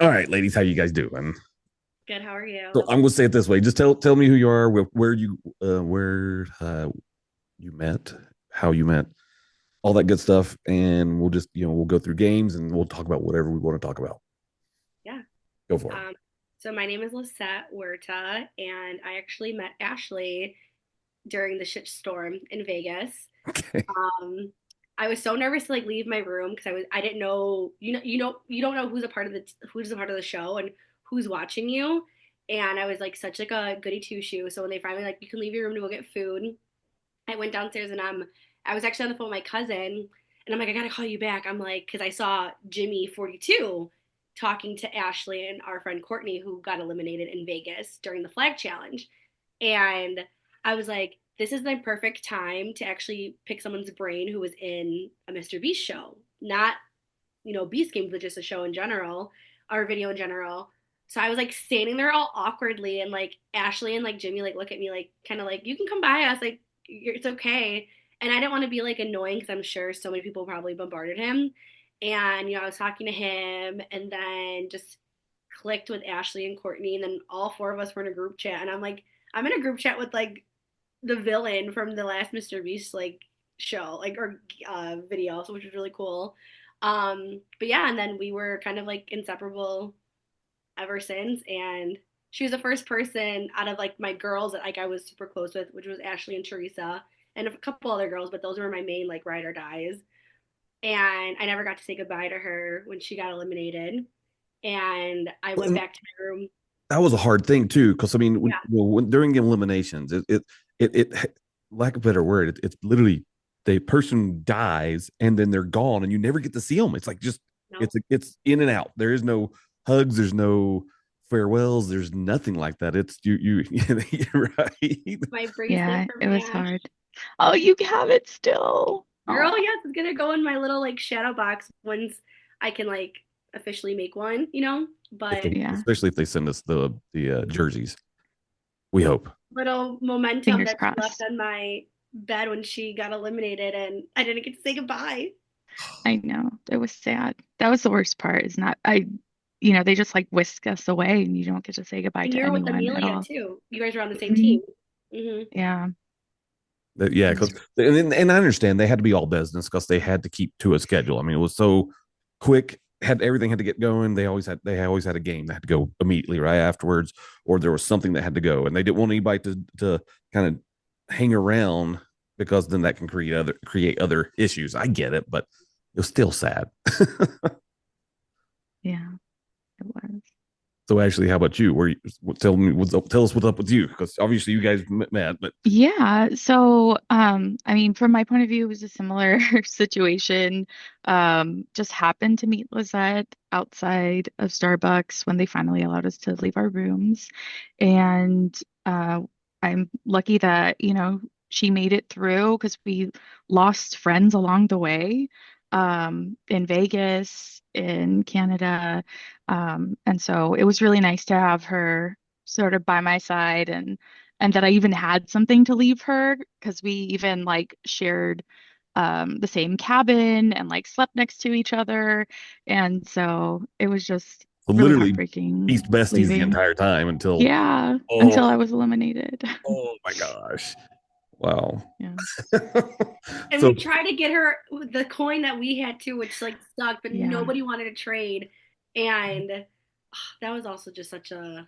All right, ladies, how you guys doing? Good. How are you? So I'm gonna say it this way. Just tell me who you are, where you met, how you met, all that good stuff, and we'll just we'll go through games and we'll talk about whatever we want to talk about. Yeah. Go for it. Um, so my name is Lisette Huerta, and I actually met Ashley during the shit storm in Vegas. Okay. Um, I was so nervous to like leave my room because I didn't know you don't know who's a part of the show and who's watching you. And I was like such like a goody two shoe. So when they finally like you can leave your room to go get food, I went downstairs and I was actually on the phone with my cousin and I'm like, I gotta call you back. I'm like, because I saw Jimmy 42 talking to Ashley and our friend Courtney who got eliminated in Vegas during the flag challenge. And I was like, this is the perfect time to actually pick someone's brain who was in a Mr. Beast show. Not, Beast Games, but just a show in general, or video in general. So I was like standing there all awkwardly and like Ashley and like Jimmy like look at me like kind of like you can come by us like it's okay. And I didn't want to be like annoying because I'm sure so many people probably bombarded him. And I was talking to him and then just clicked with Ashley and Courtney and then all four of us were in a group chat and I'm like I'm in a group chat with like the villain from the last Mr. Beast like show like or video, so which was really cool. But yeah, and then we were kind of like inseparable ever since. And she was the first person out of like my girls that like I was super close with, which was Ashley and Teresa, and a couple other girls, but those were my main like ride or dies. And I never got to say goodbye to her when she got eliminated. And I went Well, back to my room. that was a hard thing too, because I mean, Yeah, during eliminations, it lack of a better word, it's literally the person dies and then they're gone and you never get to see them. It's like just no, it's in and out. There is no hugs. There's no farewells. There's nothing like that. It's you. You're right. my bracelet Yeah, from it was Ash. hard. Oh, you have it still. Girl, Oh, yes, it's gonna go in my little like shadow box once I can like officially make one. If they, But yeah. especially if they send us the jerseys, we hope. little momentum Fingers that she left crossed. on my bed when she got eliminated and I didn't get to say goodbye. I know. It was sad. That was the worst part, is not they just like whisk us away and you don't get to say goodbye And to you were with anyone at Amelia all. too. You guys were on the same Mhm. team. Hmm. Yeah. Yeah, It was because and I understand they had to be all business because they had to keep to a schedule. I mean, it was so quick. Had everything had to get going. They always had a game that had to go immediately right afterwards, or there was something that had to go, and they didn't want anybody to kind of hang around because then that can create other issues. I get it, but it was still sad. yeah, it was. So, Ashley, how about you? Tell us what's up with you, because obviously you guys met, but Yeah, so I mean, from my point of view, it was a similar situation. Just happened to meet Lizette outside of Starbucks when they finally allowed us to leave our rooms. And I'm lucky that, she made it through because we lost friends along the way, in Vegas, in Canada. And so it was really nice to have her sort of by my side and that I even had something to leave her because we even like shared the same cabin and like slept next to each other. And so it was just really literally heartbreaking beast besties the leaving. entire time until Yeah, oh until I was eliminated. oh my gosh. Wow. Yeah. And So we tried to get her the coin that we had too, which like sucked, but Yeah. nobody wanted to trade. And that was also just such a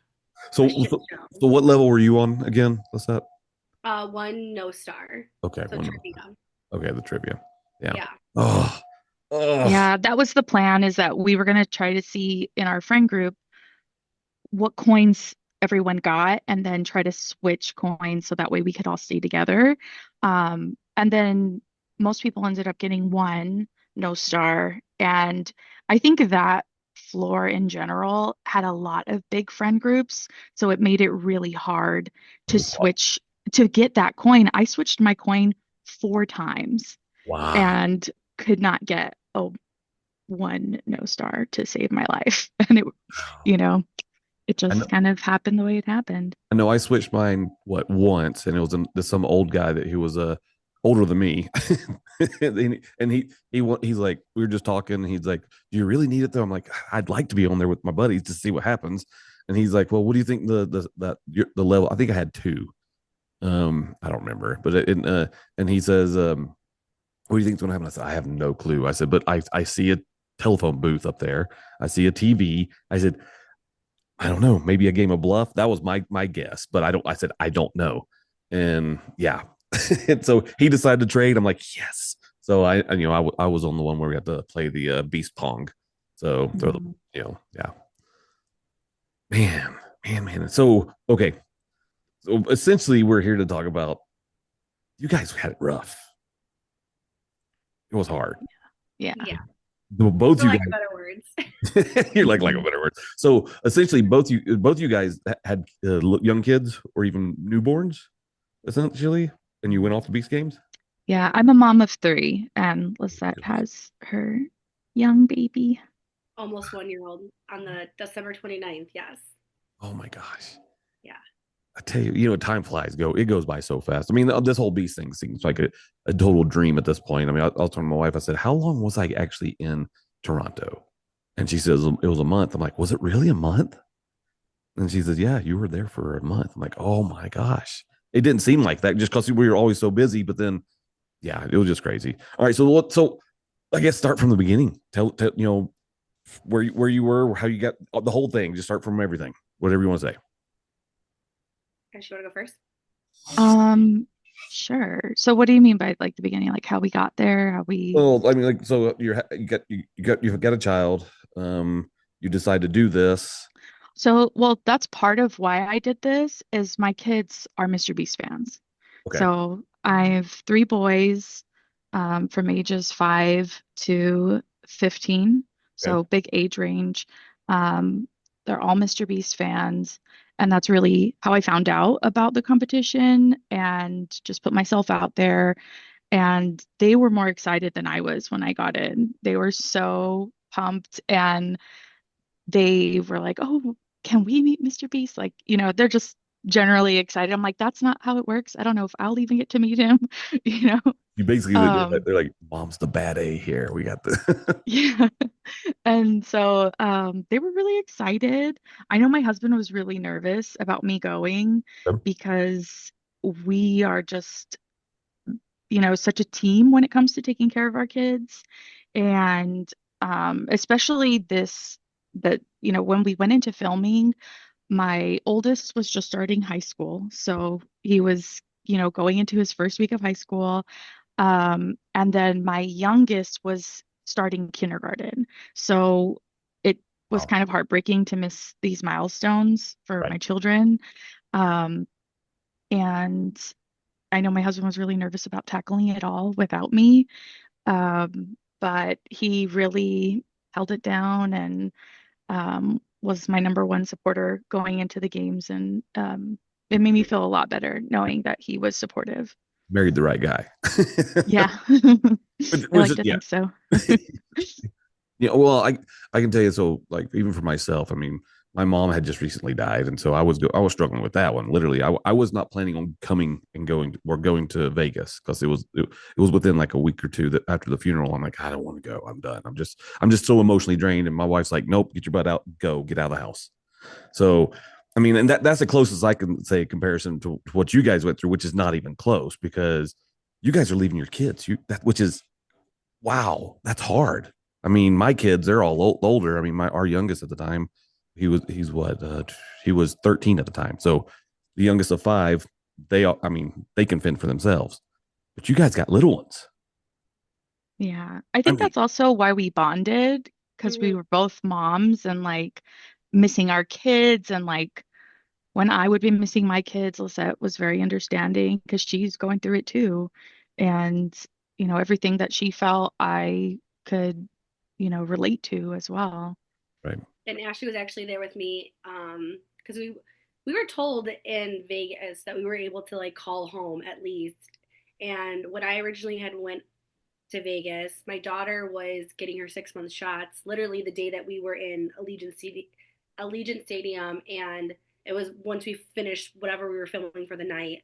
so shit so, show. so what level were you on again? What's that? One no star. Okay, So one. trivia. Okay, the trivia. Yeah. Yeah. Oh, oh. Yeah, that was the plan is that we were going to try to see in our friend group what coins everyone got and then try to switch coins so that way we could all stay together. And then most people ended up getting one no star. And I think that floor in general had a lot of big friend groups. So it made it really hard to switch to get that coin. I switched my coin 4 times Wow. and could not get a one no star to save my life. And you know, it I know. just kind of happened the way it happened. I know. I switched mine once, and it was some old guy that he was a older than me. He's like, we were just talking. He's like, do you really need it though? I'm like, I'd like to be on there with my buddies to see what happens. And he's like, well, what do you think the level? I think I had two. I don't remember, but and he says, what do you think's going to happen? I said, I have no clue. I said, but I see a telephone booth up there. I see a TV. I said, I don't know, maybe a game of bluff. That was my guess, but I said, I don't know. And yeah. And so he decided to trade. I'm like, yes. So I was on the one where we had to play the beast pong. So throw the, Mhm. yeah. Man. So okay. So essentially we're here to talk about you guys had it rough. It was hard. Yeah. Yeah, Both for you like guys better words. you're like a better word. So essentially, both you guys had young kids or even newborns, essentially, and you went off to Beast Games. Yeah, I'm a mom of three, and Lisette has her young baby. Almost 1 year old on the December 29th. Yes. Oh my gosh! Yeah. I tell you, time flies. It goes by so fast. I mean, this whole Beast thing seems like a total dream at this point. I mean, I was telling my wife, I said, "How long was I actually in Toronto?" And she says it was a month. I'm like, "Was it really a month?" And she says, "Yeah, you were there for a month." I'm like, "Oh my gosh!" It didn't seem like that just because we were always so busy. But then, yeah, it was just crazy. All right, so I guess start from the beginning. Tell where you were, how you got the whole thing. Just start from everything, whatever you want to say. Guys, you want to go first? Um, sure. So what do you mean by like the beginning? Like how we got there, how we Well, I mean, like, so you got a child. You decide to do this. So, well, that's part of why I did this is my kids are Mr. Beast fans. Okay, So I have three boys from ages 5 to 15. okay, So big age range. Um, they're all Mr. Beast fans. And that's really how I found out about the competition and just put myself out there. And they were more excited than I was when I got in. They were so pumped and they were like, "Oh, can we meet Mr. Beast?" Like, they're just generally excited. I'm like, "That's not how it works. I don't know if I'll even get to meet him." You know? you basically Um, they're like, "Mom's the bad A here. We got the." yeah. And so they were really excited. I know my husband was really nervous about me going because we are just, such a team when it comes to taking care of our kids. And especially when we went into filming, my oldest was just starting high school. So he was, going into his first week of high school. And then my youngest was starting kindergarten. So it was Wow. kind of heartbreaking to miss these milestones for Right. my children. Um, and I know my husband was really nervous about tackling it all without me. But he really held it down and was my number one supporter going into the games. And it made me feel a lot better knowing that he was supportive. Married the right guy. Yeah, I Which like is, to yeah. think so. Yeah, well, I can tell you, so like even for myself, I mean, my mom had just recently died, and so I was struggling with that one. Literally, I was not planning on coming and going to Vegas because it was within like a week or two that after the funeral. I'm like, I don't want to go. I'm done. I'm just so emotionally drained. And my wife's like, nope, get your butt out, go get out of the house. So, I mean, and that's the closest I can say comparison to what you guys went through, which is not even close because you guys are leaving your kids. Which is wow, that's hard. I mean, my kids, they're all older. I mean, our youngest at the time, he's what he was 13 at the time. So the youngest of five, I mean, they can fend for themselves. But you guys got little ones. Yeah, I I think mean, that's also why we bonded because we Hmm. were both moms and like missing our kids. And like when I would be missing my kids, Lisette was very understanding because she's going through it too. And, everything that she felt, I could, relate to as well. right, And Ashley was actually there with me because we were told in Vegas that we were able to like call home at least. And when I originally had went to Vegas, my daughter was getting her 6 month shots literally the day that we were in Allegiant Stadium, and it was once we finished whatever we were filming for the night.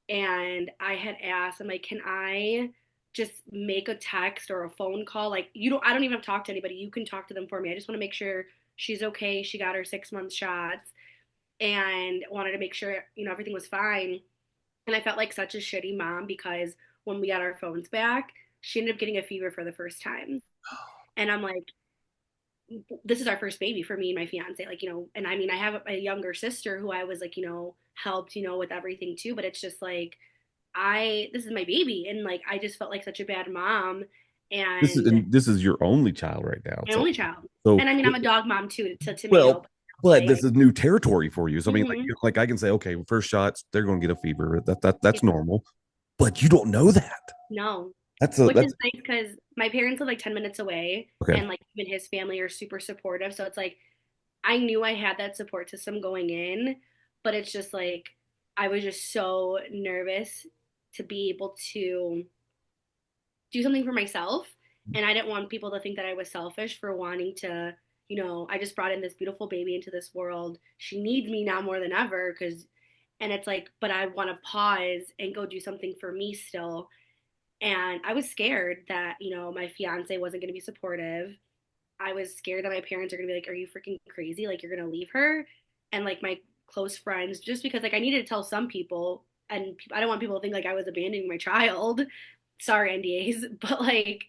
And I had asked, I'm like, can I just make a text or a phone call? Like, I don't even have to talk to anybody. You can talk to them for me. I just want to make sure she's okay. She got her 6 month shots and wanted to make sure, everything was fine. And I felt like such a shitty mom because when we got our phones back, she ended up getting a fever for the first time. And I'm like, this is our first baby for me and my fiance, like, and I mean, I have a younger sister who I was like, helped, with everything too, but it's just like, this is my baby. And like, I just felt like such a bad mom. And This is your only child right now. my only child. So And I mean, I'm a dog mom too, to well, Tomato. but this is new territory for you. So I mean, Mm-hmm. like I can say, okay, first shots, they're going to get a fever. That's normal, but you don't know that. No, which That's is nice because my parents live like 10 minutes away, okay. and like even his family are super supportive. So it's like I knew I had that support system going in, but it's just like I was just so nervous to be able to do something for myself. And I didn't want people to think that I was selfish for wanting to, I just brought in this beautiful baby into this world. She needs me now more than ever and it's like, but I want to pause and go do something for me still. And I was scared that, my fiance wasn't going to be supportive. I was scared that my parents are going to be like, are you freaking crazy? Like, you're going to leave her? And like my close friends, just because like I needed to tell some people, and I don't want people to think like I was abandoning my child. Sorry, NDAs, but like,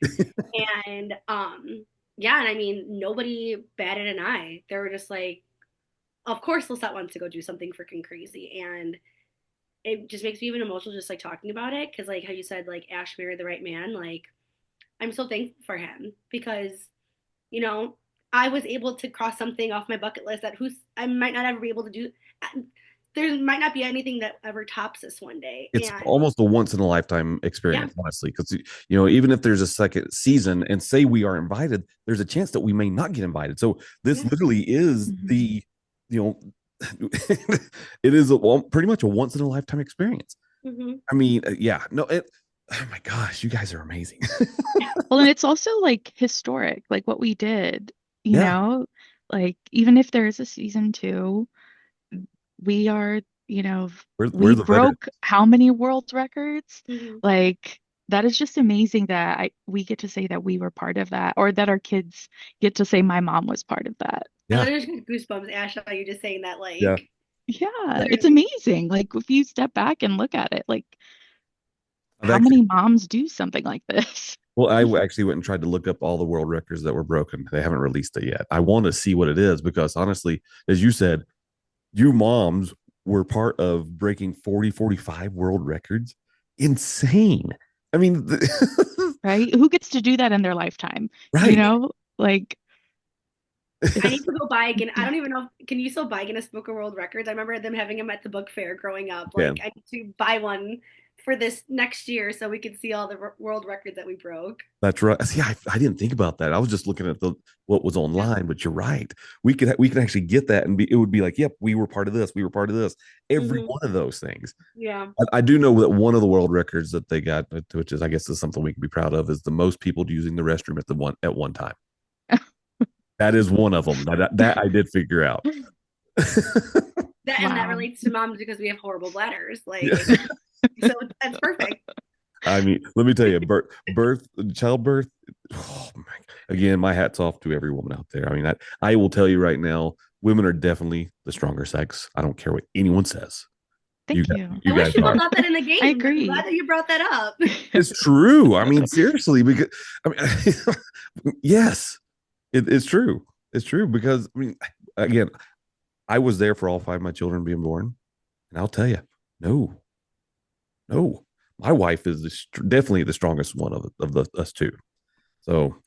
and yeah, and I mean, nobody batted an eye. They were just like, of course, Lisette wants to go do something freaking crazy, and it just makes me even emotional just like talking about it because like how you said like Ash married the right man. Like, I'm so thankful for him because you know, I was able to cross something off my bucket list that I might not ever be able to do. There might not be anything that ever tops this one day. It's And almost a once in a lifetime yeah, experience, honestly, because even if there's a second season and say we are invited, there's a chance that we may not get invited. So this yeah. literally is Mhm. the you know it is pretty much a once in a lifetime experience. Mm-hmm. I mean, yeah, no, oh my gosh, you guys are amazing. Well, and it's also like historic, like what we did, you Yeah, know, like even if there is a season two, we are, we we're the veteran. broke how many world records? Mm-hmm. Like that is just amazing that we get to say that we were part of that, or that our kids get to say my mom was part of that. I Yeah, literally just goosebumps, Ash, how you just saying that, yeah. like, Yeah, it's literally. amazing. Like if you step back and look at it, like I've how actually many moms do something like this? Well, actually went and tried to look up all the world records that were broken. They haven't released it yet. I want to see what it is because honestly, as you said, you moms were part of breaking 40, 45 world records. Insane. I mean, Right? Who gets to do that in their lifetime? You right. know, like I need it's to go buy again. I don't even know. Can you still buy Guinness Book of World Records? I remember them having them at the book fair growing up. Yeah, Like, I need to buy one for this next year so we can see all the world records that we broke. that's right. See, I didn't think about that. I was just looking at the what was Yeah. online, but you're right. We could actually get that and it would be like, yep, we were part of this. We were part of this. Every Mm-hmm. one of those things. Yeah. I do know that one of the world records that they got, which is I guess is something we can be proud of, is the most people using the restroom at one time. That is one of them that I did figure out. And that wow. relates to moms because we have horrible bladders. Yeah. Like, so that's perfect. I mean, let me tell you, childbirth. Oh my, again, my hat's off to every woman out there. I mean, I will tell you right now, women are definitely the stronger sex. I don't care what anyone says. Thank you. I You wish guys people are. thought that in the I game. I'm glad agree. that you brought that up. It's true. I mean, seriously, because I mean, yes, it's true. It's true because I mean, again, I was there for all five of my children being born, and I'll tell you, no, no, my wife is definitely the strongest one of the us two. So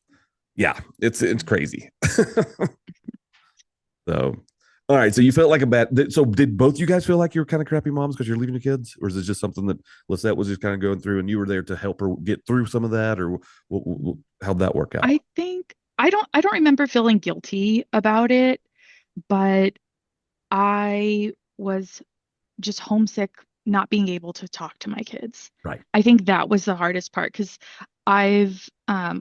yeah, it's crazy. So all right, so you felt like a bad. So did both you guys feel like you were kind of crappy moms because you're leaving your kids, or is it just something that Lisette was just kind of going through, and you were there to help her get through some of that, or how'd that work out? I think I don't remember feeling guilty about it, but I was just homesick not being able to talk to my kids. Right. I think that was the hardest part because I've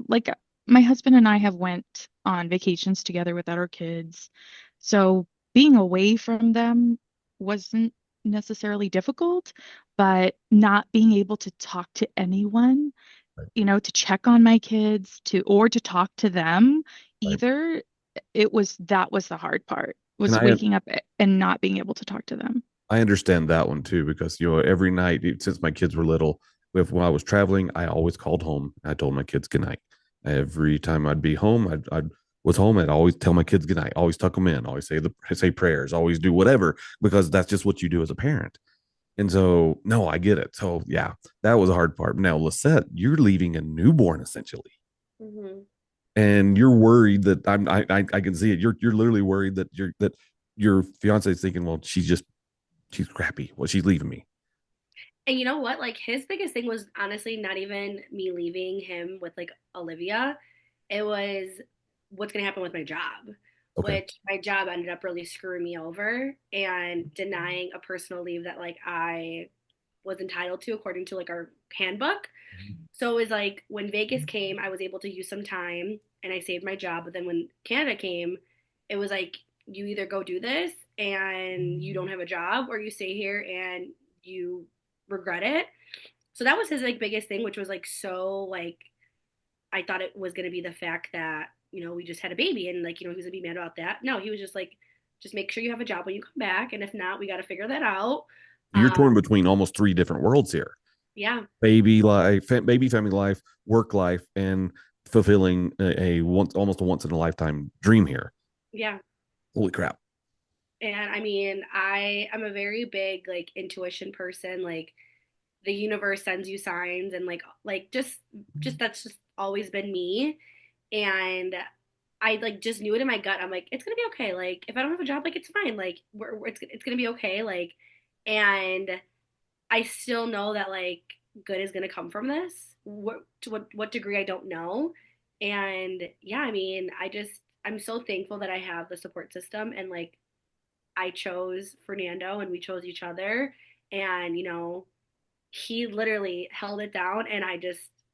like my husband and I have went on vacations together without our kids. So being away from them wasn't necessarily difficult, but not being able to talk to anyone, Right. to check on my kids or to talk to them Right. either, that was the hard part, And was waking up and not being able to talk to them. I understand that one too, because every night since my kids were little, if when I was traveling, I always called home. I told my kids good night. Every time I'd be home, I'd was home. I'd always tell my kids good night. Always tuck them in. Always say prayers. Always do whatever, because that's just what you do as a parent. And so, no, I get it. So yeah, that was a hard part. Now, Lisette, you're leaving a newborn essentially, Mm-hmm. and you're worried that I can see it. You're literally worried that your fiance is thinking, well, she's crappy. Well, she's leaving me. And you know what? Like his biggest thing was honestly not even me leaving him with like Olivia. It was what's gonna happen with my job, Okay. which my job ended up really screwing me over and denying a personal leave that like I was entitled to according to like our handbook. So it was like when Vegas came, I was able to use some time and I saved my job. But then when Canada came, it was like you either go do this and you don't have a job, or you stay here and you regret it. So that was his like biggest thing, which was like so like I thought it was gonna be the fact that we just had a baby and like he was gonna be mad about that. No, he was just like, just make sure you have a job when you come back, and if not, we got to figure that out. You're Um, torn between almost three different worlds here: yeah, baby life, baby family life, work life, and fulfilling almost a once in a lifetime dream here. yeah. Holy crap! And I mean, I am a very big like intuition person. Like the universe sends you signs, and like just that's just always been me. And I like just knew it in my gut. I'm like, it's gonna be okay. Like if I don't have a job, like it's fine. Like it's gonna be okay. Like, and I still know that like good is gonna come from this. To what degree I don't know. And yeah, I mean, I'm so thankful that I have the support system, and like I chose Fernando and we chose each other. And, he literally held it down. And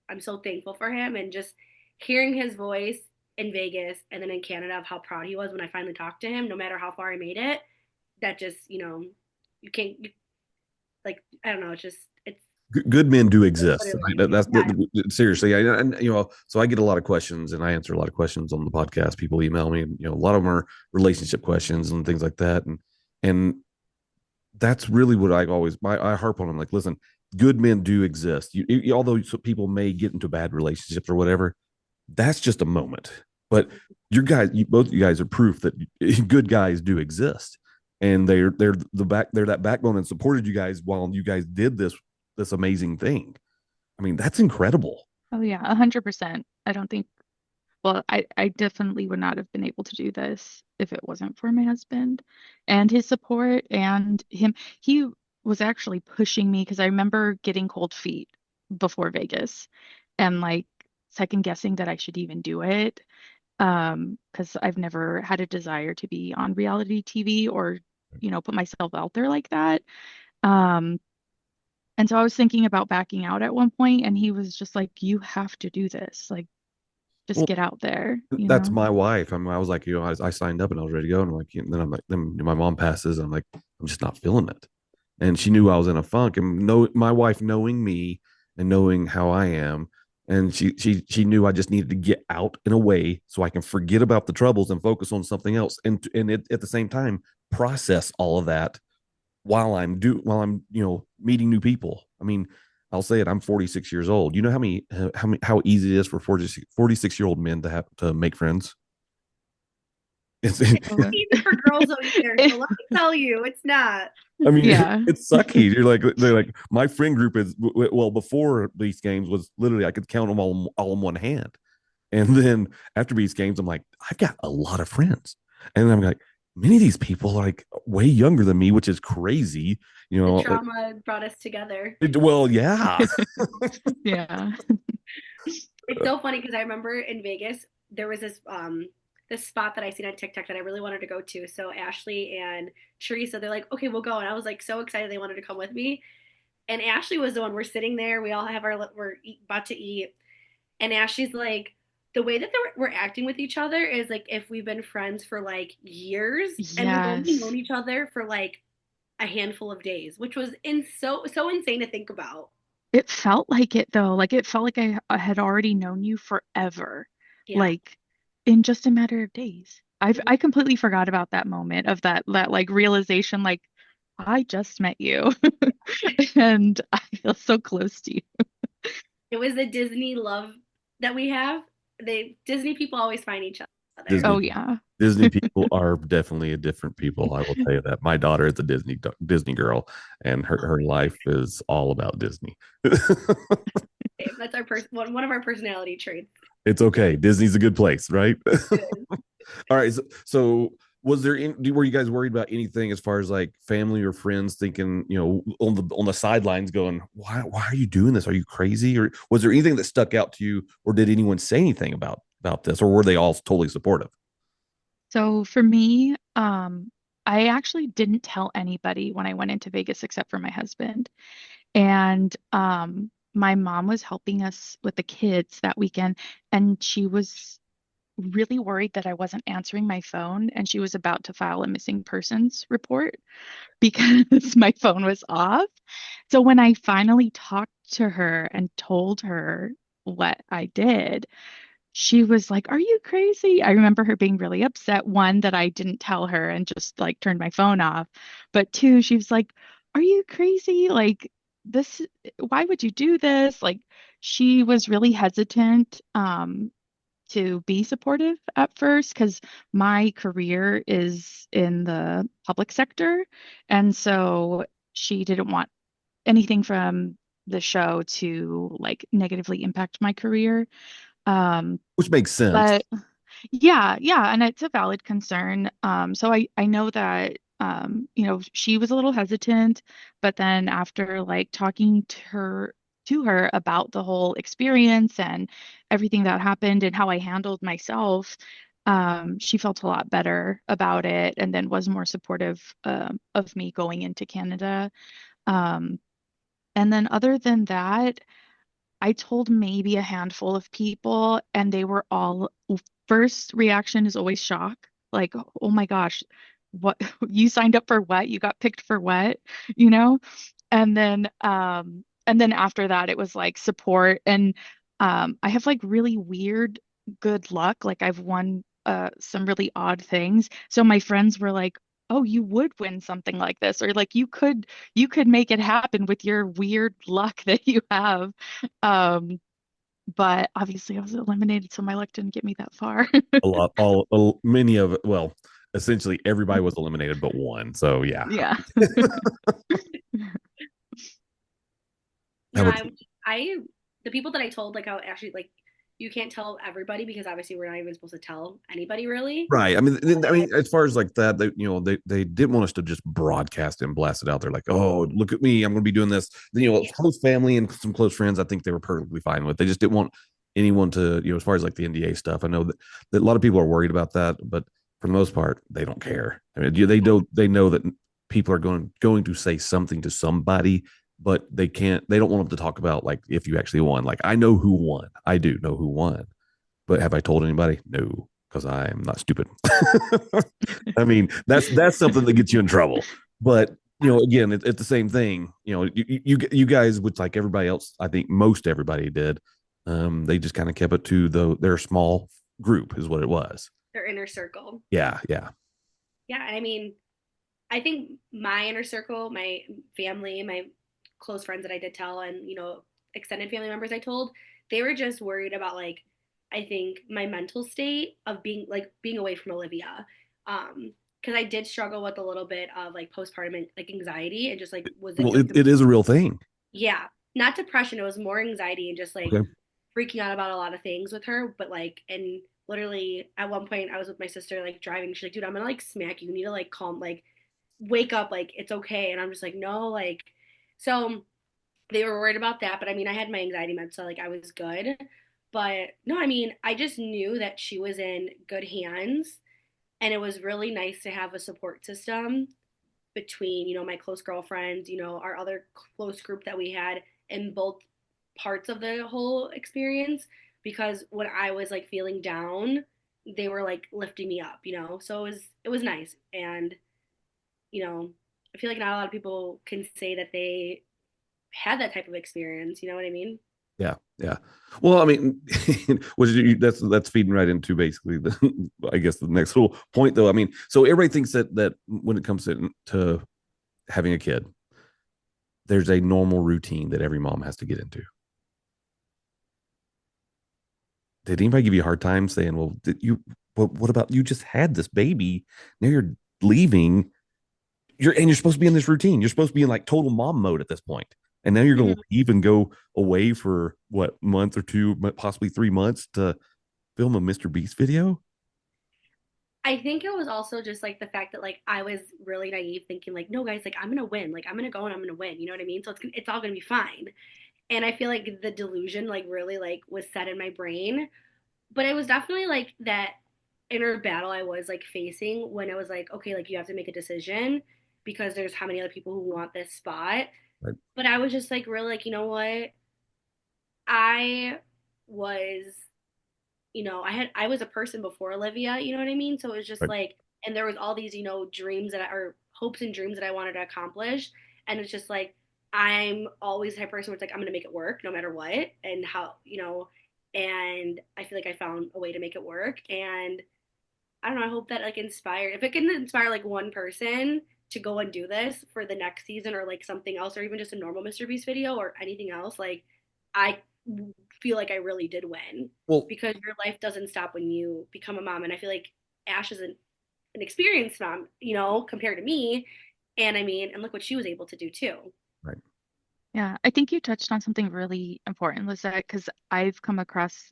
I'm so thankful for him. And just hearing his voice in Vegas and then in Canada of how proud he was when I finally talked to him, no matter how far I made it, that just, you can't, like, I don't know, it's Good men do exist. literally, That's yeah, seriously. And so I get a lot of questions, and I answer a lot of questions on the podcast. People email me, and a lot of them are relationship questions and things like that. And that's really what I harp on. I'm like, listen, good men do exist. Although people may get into bad relationships or whatever, that's just a moment. But both of you guys are proof that good guys do exist, and they're that backbone and supported you guys while you guys did this amazing thing. I mean, that's incredible. Oh yeah, 100%. I don't think, well, I definitely would not have been able to do this if it wasn't for my husband and his support and him. He was actually pushing me because I remember getting cold feet before Vegas and like second guessing that I should even do it. Because I've never had a desire to be on reality TV or, put myself out there like that. Um, and so I was thinking about backing out at one point, and he was just like, "You have to do this. Like, just Well, get out there." that's my wife. I mean, I was like, I signed up and I was ready to go, and I'm like, and then I'm like, then my mom passes, and I'm like, I'm just not feeling it. And she knew I was in a funk, and my wife knowing me and knowing how I am, and she knew I just needed to get out in a way so I can forget about the troubles and focus on something else, and at the same time process all of that while I'm meeting new people. I mean, I'll say it. I'm 46 years old. You know how easy it is for 46-year-old men to have to make friends. It's, it's easy for girls over here. So let me tell you, it's not. I mean, Yeah. it's sucky. They're like my friend group is, well, before these games was literally I could count them all in one hand, and then after these games I'm like, I've got a lot of friends, and then I'm like, many of these people are like way younger than me, which is crazy. The trauma brought us together. Well, yeah. Yeah. It's so funny because I remember in Vegas there was this spot that I seen on TikTok that I really wanted to go to. So Ashley and Teresa, they're like, okay, we'll go. And I was like so excited they wanted to come with me. And Ashley was the one. We're sitting there. We all have about to eat. And Ashley's like, the way that we're acting with each other is like if we've been friends for like years and we've only Yes. known each other for like a handful of days, which was so insane to think about. It felt like it though. Like it felt like I had already known you forever. Yeah. Like in just a matter of days. Mhm. I completely forgot about that moment of that like realization like I just met you and I feel so close to you. It was the Disney love that we have. Disney people always find each other. Oh Disney yeah. Disney people are definitely a different people. I will tell you that. My daughter is a Disney girl, and her life is all about Disney. That's one of our personality traits. It's okay. Disney's a good place, right? All right. So was there were you guys worried about anything as far as like family or friends thinking, on the sidelines going, why are you doing this? Are you crazy? Or was there anything that stuck out to you, or did anyone say anything about this, or were they all totally supportive? So for me, I actually didn't tell anybody when I went into Vegas except for my husband. And my mom was helping us with the kids that weekend, and she was really worried that I wasn't answering my phone, and she was about to file a missing persons report because my phone was off. So when I finally talked to her and told her what I did, she was like, "Are you crazy?" I remember her being really upset, one, that I didn't tell her and just like turned my phone off. But two, she was like, "Are you crazy? Like, this, why would you do this?" Like, she was really hesitant to be supportive at first because my career is in the public sector. And so she didn't want anything from the show to like negatively impact my career. Um, Which makes sense. but yeah, yeah, and it's a valid concern. So I know that she was a little hesitant, but then after like talking to her about the whole experience and everything that happened and how I handled myself, she felt a lot better about it and then was more supportive of me going into Canada. Um, and then other than that, I told maybe a handful of people, and they were all first reaction is always shock. Like, oh my gosh, what you signed up for what? You got picked for what? You know? And then after that it was like support and I have like really weird good luck. Like I've won some really odd things. So my friends were like, "Oh, you would win something like this," or like you could make it happen with your weird luck that you have. Um, but obviously I was eliminated, so my luck didn't get me that far. A lot, many of it. Well, essentially everybody was eliminated but one. So yeah. Yeah. How No, about I the people that I told like how actually like you can't tell everybody because obviously we're not even supposed to tell anybody really. Right. As far as like that, they didn't want us to just broadcast and blast it out there like, oh, look at me, I'm going to be doing this. Yeah. Close family and some close friends, I think they were perfectly fine with. They just didn't want anyone to, as far as like the NDA stuff. I know that a lot of people are worried about that, but for the most part, they don't care. I mean, they know that people are going to say something to somebody, but they don't want them to talk about like if you actually won. Like I know who won. I do know who won, but have I told anybody? No, because I'm not stupid. I mean, that's something that gets you in trouble. But again, it's the same thing. You guys, which like everybody else, I think most everybody did. They just kind of kept it to their small group, is what it was. Their inner circle. Yeah, yeah. Yeah, and I mean, I think my inner circle, my family, my close friends that I did tell, and extended family members I told, they were just worried about like I think my mental state of being away from Olivia, because I did struggle with a little bit of like postpartum like anxiety and just like was like Well, it is a real thing. yeah, not depression. It was more anxiety and just like Okay. freaking out about a lot of things with her. But like, and literally at one point, I was with my sister, like driving. She's like, dude, I'm gonna like smack you. You need to like calm, like wake up, like it's okay. And I'm just like, no, like, so they were worried about that. But I mean, I had my anxiety meds, so like I was good. But no, I mean, I just knew that she was in good hands. And it was really nice to have a support system between my close girlfriends, our other close group that we had in both parts of the whole experience, because when I was like feeling down, they were like lifting me up, so it was nice. And you know I feel like not a lot of people can say that they had that type of experience. You know what I mean? Yeah, yeah. Well, I mean, that's feeding right into basically the, I guess the next little point though. I mean, so everybody thinks that when it comes to having a kid, there's a normal routine that every mom has to get into. Did anybody give you a hard time saying, well, did you, what about you just had this baby? Now you're leaving. You're supposed to be in this routine. You're supposed to be in like total mom mode at this point. And now you're going to Mhm. leave and go away for what, month or two, possibly 3 months to film a Mr. Beast video. I think it was also just like the fact that like I was really naive thinking like no guys like I'm gonna win like I'm gonna go and I'm gonna win you know what I mean so it's all gonna be fine and I feel like the delusion like really like was set in my brain but it was definitely like that inner battle I was like facing when I was like okay like you have to make a decision because there's how many other people who want this spot Right. but I was just like really like you know what I was I was a person before Olivia, you know what I mean? So it was just Right. like, and there was all these, dreams or hopes and dreams that I wanted to accomplish. And it's just like, I'm always the type of person where it's like, I'm going to make it work no matter what. And and I feel like I found a way to make it work. And I don't know, I hope that like if it can inspire like one person to go and do this for the next season or like something else or even just a normal Mr. Beast video or anything else, like I feel like I really did win Well, because your life doesn't stop when you become a mom. And I feel like Ash is an experienced mom, compared to me. And I mean, and look what she was able to do too. right. Yeah, I think you touched on something really important, Lisette, because I've come across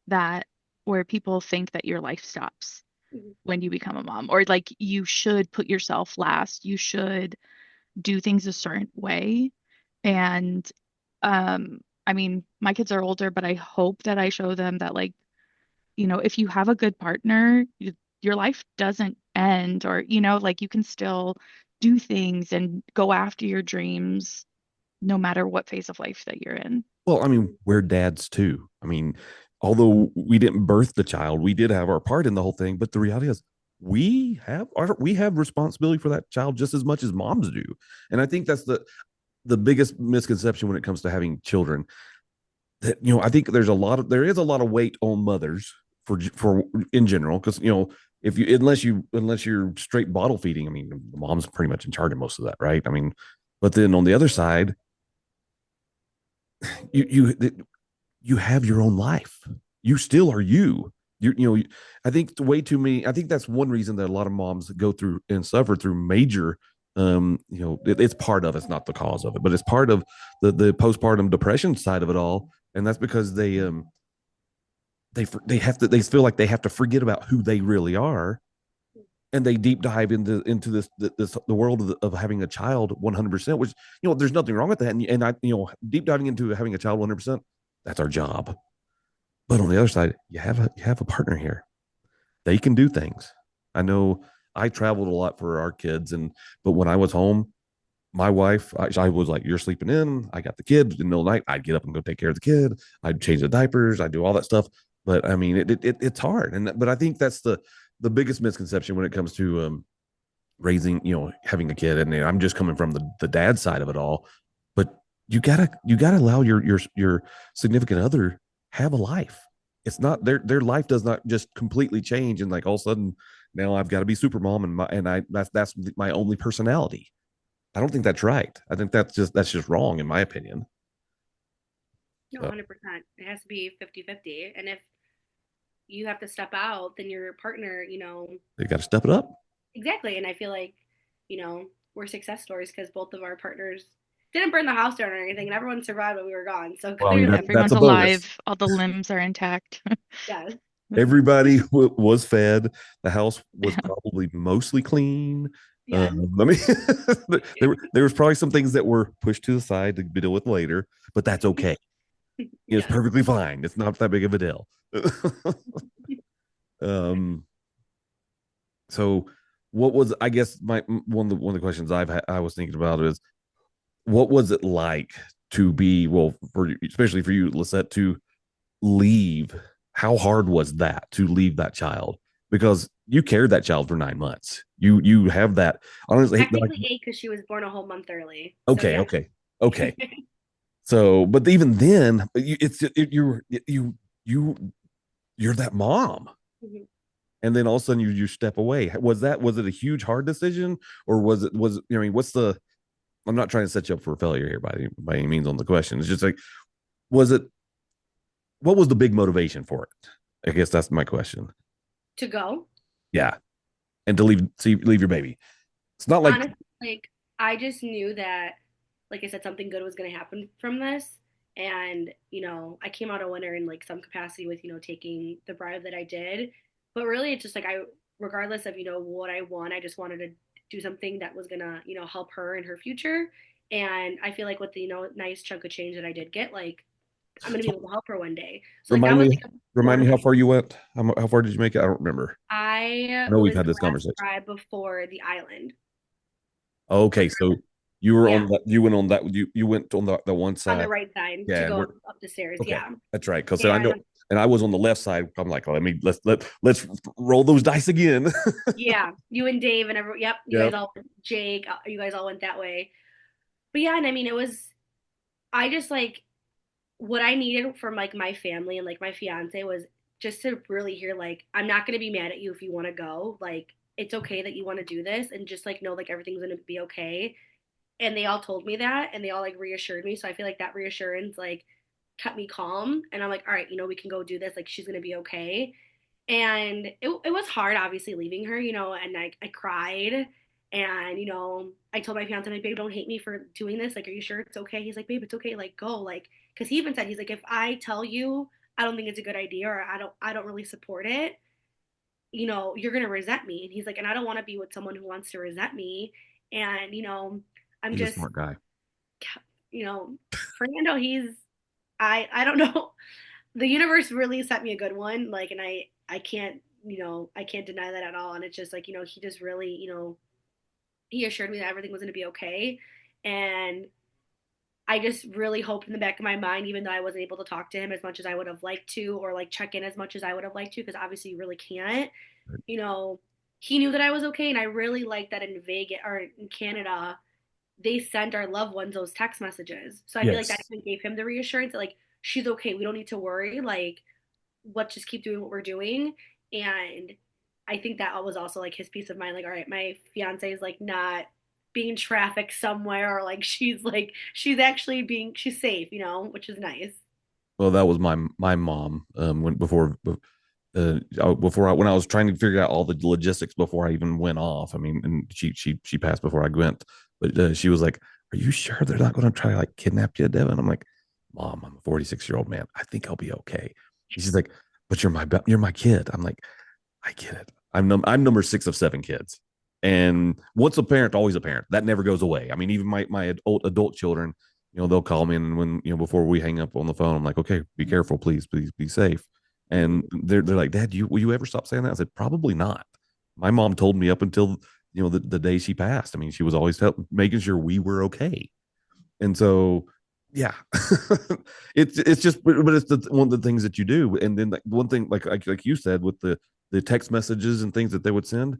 that where people think that your life stops Mhm. when you become a mom, or like you should put yourself last, you should do things a certain way. And I mean, my kids are older, but I hope that I show them that like, if you have a good partner, your life doesn't end, or like you can still do things and go after your dreams no matter what phase of life that you're in. Well, I mean, we're dads too. I mean, although we didn't birth the child, we did have our part in the whole thing. But the reality is, we have responsibility for that child just as much as moms do. And I think that's the biggest misconception when it comes to having children. That I think there is a lot of weight on mothers for in general because if you unless you're straight bottle feeding, I mean, the mom's pretty much in charge of most of that, right? I mean, but then on the other side, you you have your own life. You still are you. I think way too many. I think that's one reason that a lot of moms go through and suffer through major. It's part of it's not the cause of it, but it's part of the postpartum depression side of it all, and that's because they feel like they have to forget about who they really are, and they deep dive into this the world of having a child 100%, which there's nothing wrong with that, and I deep diving into having a child 100%, that's our job. But on the other side, you have a partner here. They can do things. I know I traveled a lot for our kids, but when I was home, my wife, I was like, "You're sleeping in." I got the kid in the middle of the night. I'd get up and go take care of the kid. I'd change the diapers. I'd do all that stuff. But I mean, it's hard, but I think that's the biggest misconception when it comes to raising, having a kid. And I'm just coming from the dad side of it all. But you gotta allow your significant other have a life. It's not their life does not just completely change and like all of a sudden now I've got to be super mom and that's my only personality. I don't think that's right. I think that's just wrong in my opinion. No, So 100%. It has to be 50-50. And if you have to step out, then your partner, they got to step it up. exactly. And I feel like, we're success stories because both of our partners didn't burn the house down or anything, and everyone survived when we were gone. So Well, I mean, clearly, that's Everyone's a bonus. alive, all the limbs are intact. yes. Everybody was fed. The house was Yeah. probably mostly clean. Yes. I mean, there was probably some things that were pushed to the side to deal with later, but that's okay. It's Yes. perfectly fine. It's not that big of a deal. um. So, what was I guess my one of the questions I was thinking about is what was it like to be especially for you, Lisette, to leave? How hard was that to leave that child? Because you carried that child for 9 months. You have that honestly. Like, Technically 8 because she was born a whole month early. So okay, yeah. okay. So, but even then, you're that mom, Mhm. and then all of a sudden you step away. Was it a huge hard decision, or was it? I mean, what's the? I'm not trying to set you up for failure here by any means on the question. It's just like, was it? What was the big motivation for it? I guess that's my question. To go. Yeah, and to leave your baby. It's not like Honestly, like I just knew that, like I said, something good was going to happen from this. And, I came out a winner in like some capacity with, taking the bribe that I did. But really, it's just like regardless of, what I won, I just wanted to do something that was going to, help her in her future. And I feel like with the, nice chunk of change that I did get, like, I'm going to be so able to help her one day. So, like, that remind was me like a remind me how motivation. far you went. How far did you make it? I don't remember. I I know we've was had the this last conversation. bribe before the island. Okay, so you were Yeah, on that. You went on that. You went on the one on the side. right side to Yeah, and go we're up the stairs. okay. Yeah. That's right. Because I know, And and I was on the left side. I'm like, let's roll those dice again. yeah, you and Dave and everyone. Yep, you Yeah. guys all, Jake, you guys all went that way. But yeah, and I mean, I just like, what I needed from like my family and like my fiance was just to really hear, like, I'm not going to be mad at you if you want to go. Like, it's okay that you want to do this, and just like know like everything's going to be okay. And they all told me that, and they all like reassured me. So I feel like that reassurance like kept me calm. And I'm like, all right, we can go do this. Like, she's going to be okay. And it was hard, obviously, leaving her, and I cried. And, I told my fiance, I'm like, babe, don't hate me for doing this. Like, are you sure it's okay? He's like, babe, it's okay. Like, go. Like, because he even said, he's like, if I tell you I don't think it's a good idea, or I don't really support it, you're going to resent me. And he's like, and I don't want to be with someone who wants to resent me. And, I'm He's a just, smart guy. Fernando, I don't know. The universe really sent me a good one. Like, and I can't, I can't deny that at all. And it's just like, he just really, he assured me that everything was going to be okay. And I just really hoped in the back of my mind, even though I wasn't able to talk to him as much as I would have liked to, or like check in as much as I would have liked to, because obviously you really can't, you know, he knew that I was okay. And I really like that in Vegas or in Canada, they send our loved ones those text messages. So I feel like that Yes. even gave him the reassurance that like, she's okay. We don't need to worry. Like, let's just keep doing what we're doing. And I think that was also like his peace of mind. Like, all right, my fiance is like not being trafficked somewhere, or like she's actually she's safe, which is nice. Well, that was my mom. When before when I was trying to figure out all the logistics before I even went off. I mean, and she passed before I went, but she was like, "Are you sure they're not going to try to like kidnap you, Devin?" I'm like, "Mom, I'm a 46-year-old man. I think I'll be okay." And she's like, "But you're my kid." I'm like, "I get it. I'm number 6 of 7 kids, and once a parent, always a parent. That never goes away. I mean, even my adult children, they'll call me, and when before we hang up on the phone, I'm like, okay, be careful, please be safe. And Mhm. they're like, Dad, will you ever stop saying that? I said, probably not. My mom told me up until the day she passed. I mean, she was always making sure we were okay. And so, yeah, it's just, but it's one of the things that you do. And then like one thing, like you said, with the text messages and things that they would send,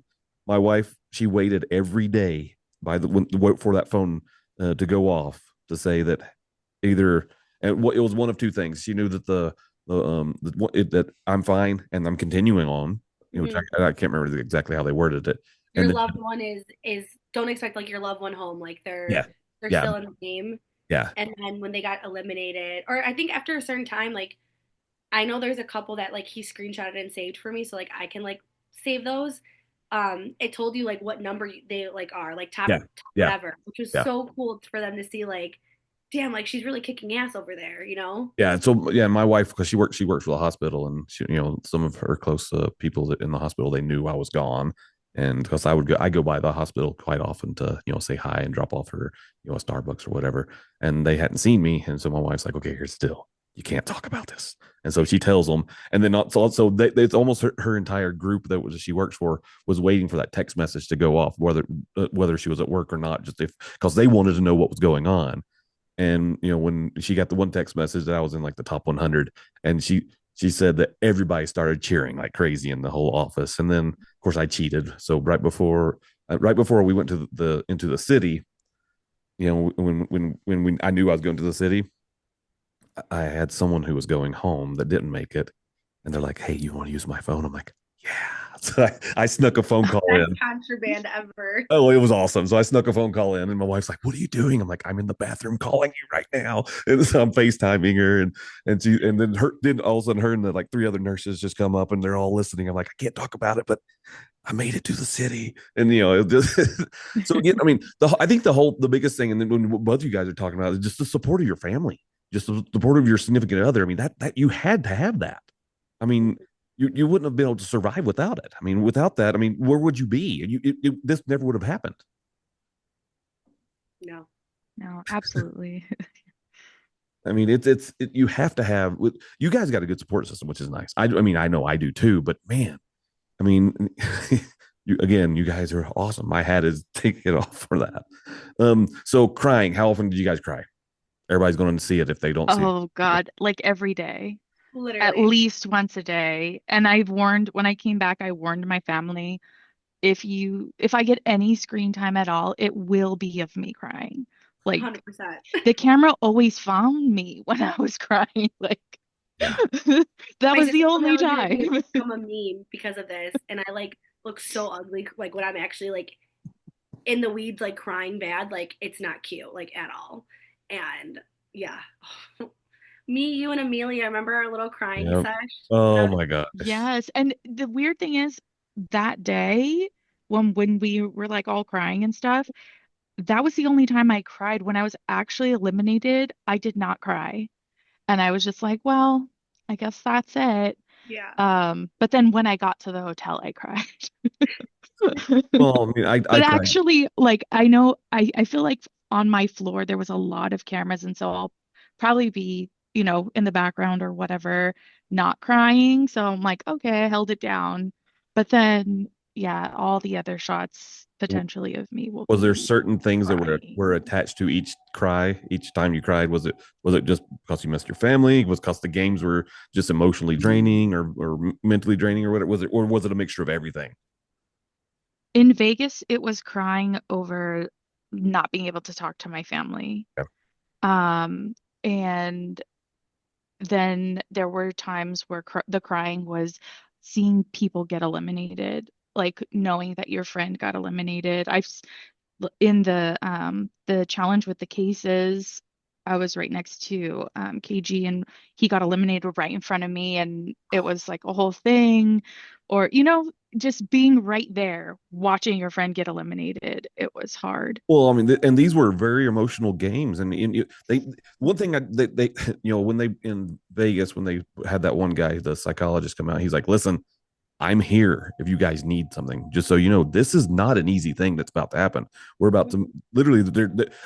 my wife, she waited every day for that phone to go off to say that either, and what it was one of two things. She knew that that I'm fine and I'm continuing on. Which Mhm. I can't remember exactly how they worded it. Your And then loved one is don't expect like your loved one home. Like yeah, they're yeah, still in the game. yeah, And then when they got eliminated, or I think after a certain time, like I know there's a couple that like he screenshotted and saved for me, so like I can like save those. It told you like what number they like are, like yeah, top yeah, whatever, which was yeah. so cool for them to see. Like, damn, like she's really kicking ass over there. Yeah, and so yeah, my wife, because she works for the hospital, and some of her close people that in the hospital, they knew I was gone, and because I go by the hospital quite often to say hi and drop off her a Starbucks or whatever, and they hadn't seen me, and so my wife's like, okay, here's still, you can't talk about this, and so she tells them, and then also it's almost her entire group she works for was waiting for that text message to go off, whether she was at work or not, just if because they wanted to know what was going on. And when she got the one text message that I was in like the top 100, and she said that everybody started cheering like crazy in the whole office. And then, of course, I cheated. So right before we went to the into the city, when I knew I was going to the city, I had someone who was going home that didn't make it, and they're like, "Hey, you want to use my phone?" I'm like, "Yeah." So I snuck a phone call Best in. contraband ever. Oh, it was awesome. So I snuck a phone call in, and my wife's like, "What are you doing?" I'm like, "I'm in the bathroom calling you right now." And so I'm FaceTiming her, and then all of a sudden her and the like three other nurses just come up, and they're all listening. I'm like, "I can't talk about it, but I made it to the city," and it just so again, I mean, I think the biggest thing, and then when both of you guys are talking about, is just the support of your family, just the support of your significant other. I mean, that you had to have that. I mean, you wouldn't have been able to survive without it. I mean, without that, I mean, where would you be? And this never would have happened. No. No, absolutely. I mean, you have to have. You guys got a good support system, which is nice. I mean, I know I do too, but man, I mean, you guys are awesome. My hat is taking it off for that. So crying. How often did you guys cry? Everybody's going to see it if they don't see it. Oh God, like every day, at Literally. least once a day. And when I came back, I warned my family, if I get any screen time at all, it will be of me crying. Like 100%. the camera always found me when I was crying. Like Yeah. that My was sister the told me I only was gonna time. become a meme because of this, and I like look so ugly. Like when I'm actually like in the weeds, like crying bad. Like it's not cute, like at all. And yeah, me, you, and Amelia. Remember our little crying Yep. sesh? Oh That my gosh. Yes. And the weird thing is that day when we were like all crying and stuff, that was the only time I cried. When I was actually eliminated, I did not cry. And I was just like, well, I guess that's it. yeah. But then when I got to the hotel, I cried. Well, I mean, I But cried. actually, like I know I feel like on my floor there was a lot of cameras, and so I'll probably be, in the background or whatever, not crying. So I'm like, okay, I held it down. But then yeah, all the other shots potentially of me will Was there be certain things that were crying. attached to each cry each time you cried? Was it just because you missed your family? Was because the games were just emotionally draining or mentally draining or whatever? Was it a mixture of everything? In Vegas, it was crying over not being able to talk to my family. Yeah. Um, and then there were times where the crying was seeing people get eliminated, like knowing that your friend got eliminated. In the challenge with the cases, I was right next to KG, and he got eliminated right in front of me, and it was like a whole thing. Or just being right there watching your friend get eliminated, it was hard. Well, I mean, and these were very emotional games, and they one thing they when they in Vegas when they had that one guy, the psychologist, come out, he's like, "Listen, I'm here if you guys need something. Just so you know, this is not an easy thing that's about to happen. We're about to literally,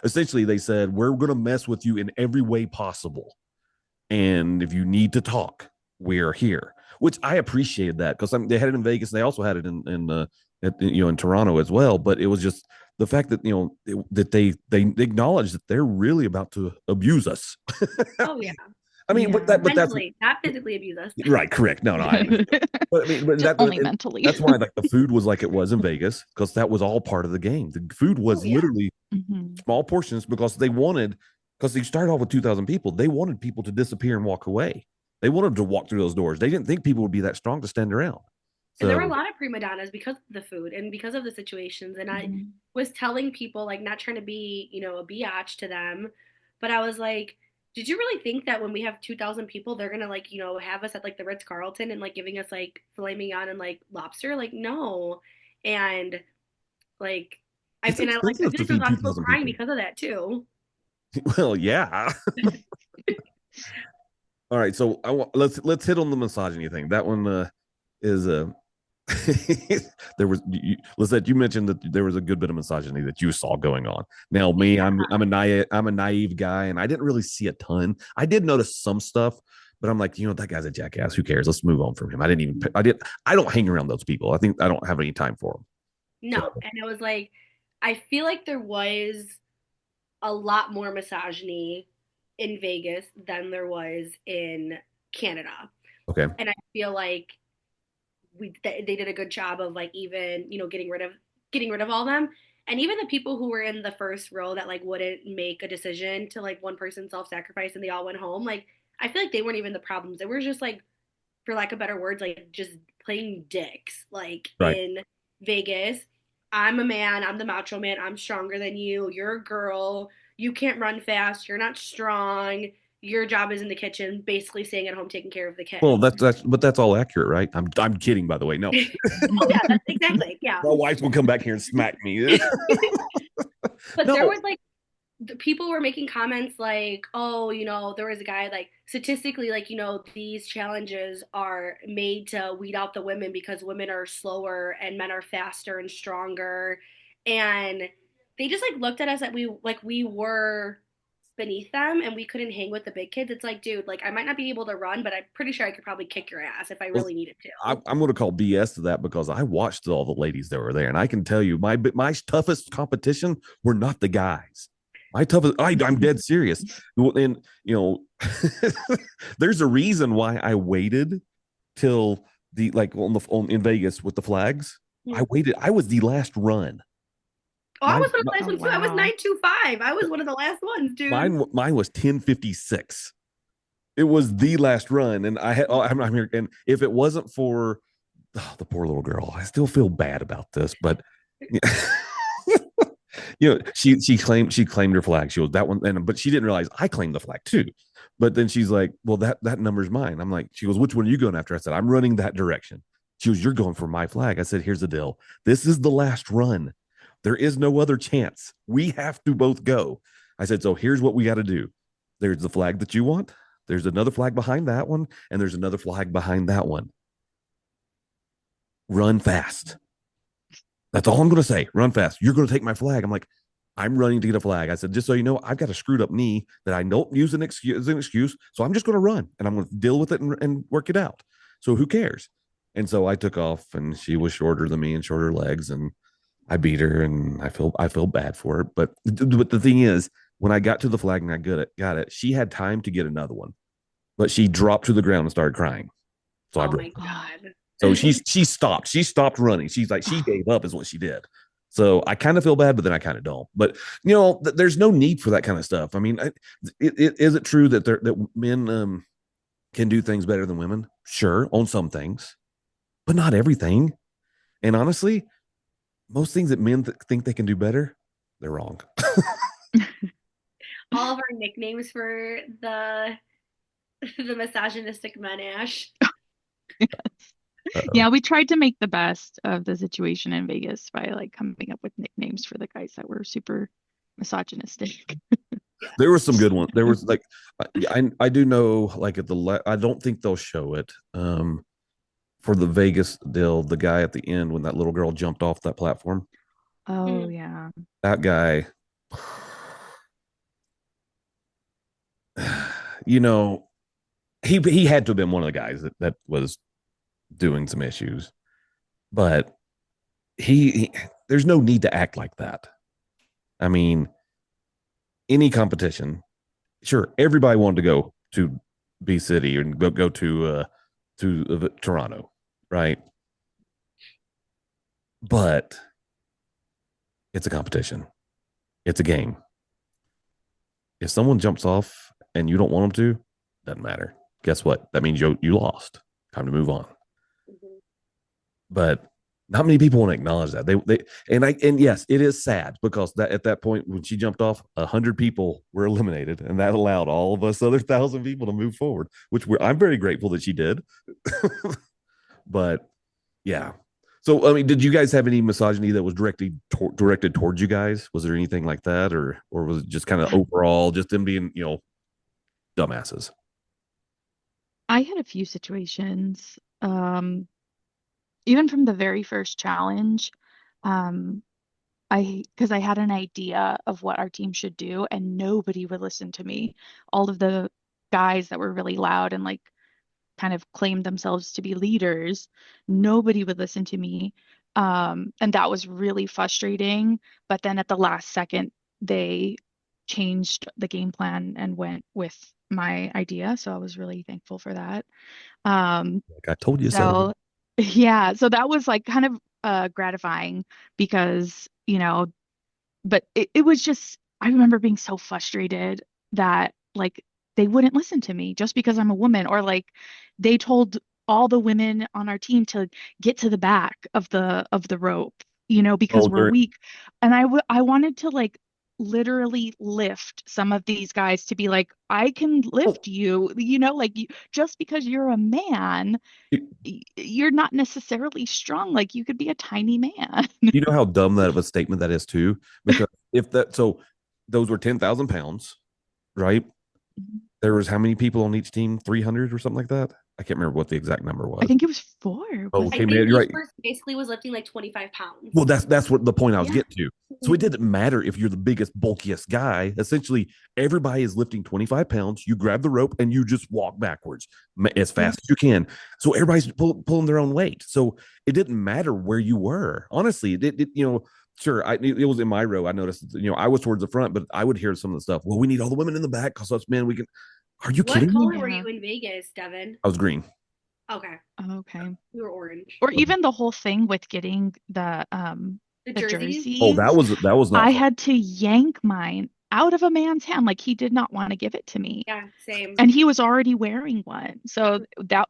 essentially, they said, we're going to mess with you in every way possible. And if you need to talk, we're here, which I appreciated that because they had it in Vegas. And they also had it in Toronto as well. But it was just the fact that, that they acknowledge that they're really about to abuse us. Oh yeah. I mean, Yeah. but that's Mentally, not physically abuse us. right. Correct. No, I understand. But I mean, but Just only mentally. that's why like the food was like it was in Vegas because that was all part of the game. The food Oh was yeah. literally Mhm. small portions because they started off with 2,000 people. They wanted people to disappear and walk away. They wanted to walk through those doors. They didn't think people would be that strong to stand around. And there were a So, lot of prima donnas because of the food and because of the situations. And I Mhm. was telling people, like, not trying to be, a biatch to them, but I was like, did you really think that when we have 2,000 people, they're gonna like, have us at like the Ritz Carlton and like giving us like filet mignon and like lobster? Like, no. And like, it's I expensive feel to like there's a feed lot of people 2,000 crying people. because of that too. Well, yeah. All right, so let's hit on the misogyny thing. That one is there was Lisette, you mentioned that there was a good bit of misogyny that you saw going on. Now, me, Yeah. I'm a naive guy, and I didn't really see a ton. I did notice some stuff, but I'm like, that guy's a jackass. Who cares? Let's move on from him. I don't hang around those people. I think I don't have any time for them. So No. And it was like, I feel like there was a lot more misogyny in Vegas than there was in Canada. Okay. And I feel like they did a good job of like even getting rid of all them, and even the people who were in the first row that like wouldn't make a decision to like one person self-sacrifice and they all went home. Like I feel like they weren't even the problems. They were just like, for lack of better words, like just playing dicks. Like Right. in Vegas, I'm a man, I'm the macho man, I'm stronger than you, you're a girl, you can't run fast, you're not strong, your job is in the kitchen, basically staying at home taking care of the Well, kids. but that's all accurate, right? I'm kidding, by the way. No, Oh yeah, that's exactly, yeah. my wife will come back here and smack me. But there No. was like people were making comments like, oh, there was a guy like statistically, like, these challenges are made to weed out the women because women are slower and men are faster and stronger. And they just like looked at us that we were beneath them and we couldn't hang with the big kids. It's like, dude, like I might not be able to run, but I'm pretty sure I could probably kick your ass if I Well, really needed to. I'm going to call BS to that because I watched all the ladies that were there, and I can tell you my toughest competition were not the guys. My toughest, I'm dead serious. And there's a reason why I waited till the like in Vegas with the flags. I waited. I was the last run. Oh, I My, was one of the last Oh, ones too. I was wow. 925. I was one of the last ones, dude. mine was 10:56. It was the last run, and I'm here. And if it wasn't for the poor little girl, I still feel bad about this, but she claimed her flag. She was that one, but she didn't realize I claimed the flag too. But then she's like, "Well, that number's mine." I'm like, she goes, "Which one are you going after?" I said, "I'm running that direction." She goes, "You're going for my flag." I said, "Here's the deal. This is the last run. There is no other chance. We have to both go." I said, "So here's what we got to do. There's the flag that you want. There's another flag behind that one, and there's another flag behind that one. Run fast. That's all I'm going to say. Run fast. You're going to take my flag." I'm like, "I'm running to get a flag." I said, "Just so you know, I've got a screwed up knee that I don't use as an excuse. So I'm just going to run and I'm going to deal with it and work it out. So who cares?" And so I took off, and she was shorter than me and shorter legs, and I beat her, and I feel bad for her. But the thing is, when I got to the flag and I got it, she had time to get another one, but she dropped to the ground and started crying. So I Oh broke. my God. So she stopped. She stopped running. She's like, she gave up is what she did. So I kind of feel bad, but then I kind of don't. But there's no need for that kind of stuff. I mean, is it true that men can do things better than women? Sure, on some things, but not everything. And honestly, most things that men think they can do better, they're wrong. All of our nicknames for the the misogynistic men, Ash. Uh-oh. Yeah, we tried to make the best of the situation in Vegas by like coming up with nicknames for the guys that were super misogynistic. Yeah. There were some good ones. There was like, I do know like I don't think they'll show it. For the Vegas deal, the guy at the end when that little girl jumped off that platform, Oh, Mhm. yeah. that guy, you know, he had to have been one of the guys that was doing some issues, but he there's no need to act like that. I mean, any competition, sure, everybody wanted to go to B City and go to Toronto, right? But it's a competition. It's a game. If someone jumps off and you don't want them to, doesn't matter. Guess what? That means you lost. Time to move on. Mhm. But not many people want to acknowledge that. And yes, it is sad because that at that point when she jumped off, 100 people were eliminated, and that allowed all of us other 1,000 people to move forward, which I'm very grateful that she did. But yeah. So I mean, did you guys have any misogyny that was directed towards you guys? Was there anything like that, or was it just kind of overall just them being dumbasses? I had a few situations. Even from the very first challenge, um, because I had an idea of what our team should do, and nobody would listen to me. All of the guys that were really loud and like kind of claimed themselves to be leaders, nobody would listen to me. And that was really frustrating. But then at the last second, they changed the game plan and went with my idea. So I was really thankful for that. Like I told you so. So yeah, so that was like kind of gratifying because, but it was just, I remember being so frustrated that like they wouldn't listen to me just because I'm a woman, or like they told all the women on our team to get to the back of the rope, because Oh, we're weak. And I wanted to like literally lift some of these guys to be like, I can lift you, like just because you're a man, you're not necessarily strong. Like you could be a tiny man. you know how dumb that of a statement that is too? Because if that, so those were 10,000 pounds, right? There was how many people on each team? 300 or something like that. I can't remember what the exact number I was. think it was four. Oh, Was I okay, it? think man, you're each right. person basically was lifting like 25 pounds. Well, that's what the point I was Yeah. getting to. So it didn't matter if you're the biggest, bulkiest guy. Essentially, everybody is lifting 25 pounds. You grab the rope and you just walk backwards as fast as you can. So everybody's pulling their own weight. So it didn't matter where you were. Honestly, sure, it was in my row. I noticed, I was towards the front, but I would hear some of the stuff. Well, we need all the women in the back because us men, we can. Are you What kidding me? color were Yeah. you in Vegas, Devin? I was green. Okay, Okay. we were orange. Or even the whole thing with getting The the jerseys? Oh, that jerseys. was not I fun. had to yank mine out of a man's hand. Like he did not want to give it to me. Yeah, same. And he was already wearing one. So that,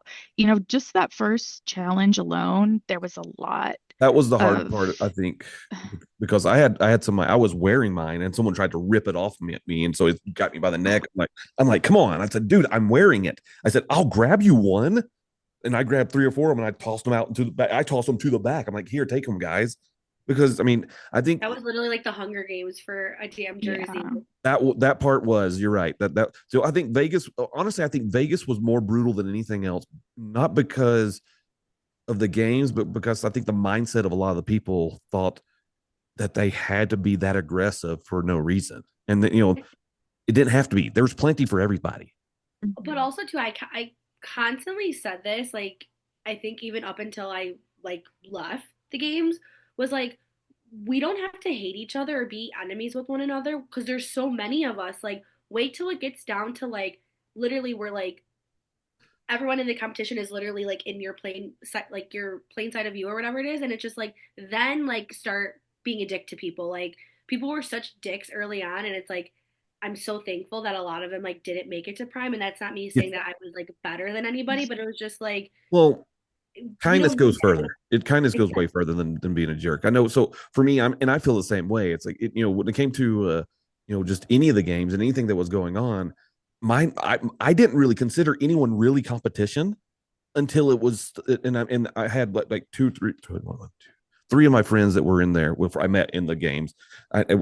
just that first challenge alone, there was a lot That was the hard of part, I think, because I had some. I was wearing mine, and someone tried to rip it off me, and so it got me by the neck. I'm like, come on! I said, dude, I'm wearing it. I said, I'll grab you one, and I grabbed 3 or 4 of them, and I tossed them out into the back. I tossed them to the back. I'm like, here, take them, guys, because I mean, I think That was literally like the Hunger Games for a damn jersey. yeah. that part was. You're right. So I think Vegas. Honestly, I think Vegas was more brutal than anything else, not because of the games, but because I think the mindset of a lot of the people thought that they had to be that aggressive for no reason. And that, it didn't have to be. There was plenty for everybody. But also too, I constantly said this, like I think even up until I like left the games, was like we don't have to hate each other or be enemies with one another because there's so many of us. Like wait till it gets down to like literally we're like everyone in the competition is literally like in your plane side, like your plane side of you or whatever it is, and it's just like then like start being a dick to people. Like people were such dicks early on, and it's like I'm so thankful that a lot of them like didn't make it to prime, and that's not me saying that I was like better than anybody, but it was just like Well, we kindness don't need goes that. further. It kindness goes way Exactly. further than being a jerk. I know. So for me, I feel the same way. It's like when it came to just any of the games and anything that was going on, I didn't really consider anyone really competition until it was, and I had like three of my friends that were in there with I met in the games.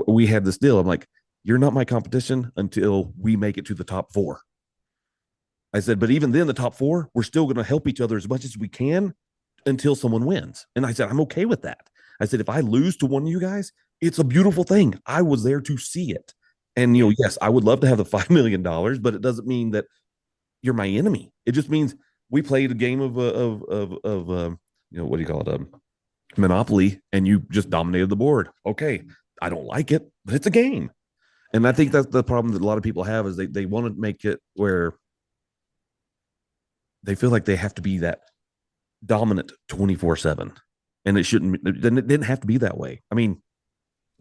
We had this deal. I'm like, you're not my competition until we make it to the top 4. I said, but even then, the top 4, we're still going to help each other as much as we can until someone wins. And I said, I'm okay with that. I said, if I lose to one of you guys, it's a beautiful thing. I was there to see it. And, yes, I would love to have the $5 million, but it doesn't mean that you're my enemy. It just means we played a game of what do you call it? Monopoly, and you just dominated the board. Okay. I don't like it, but it's a game. And I think that's the problem that a lot of people have is they want to make it where they feel like they have to be that dominant 24/7, and it didn't have to be that way. I mean,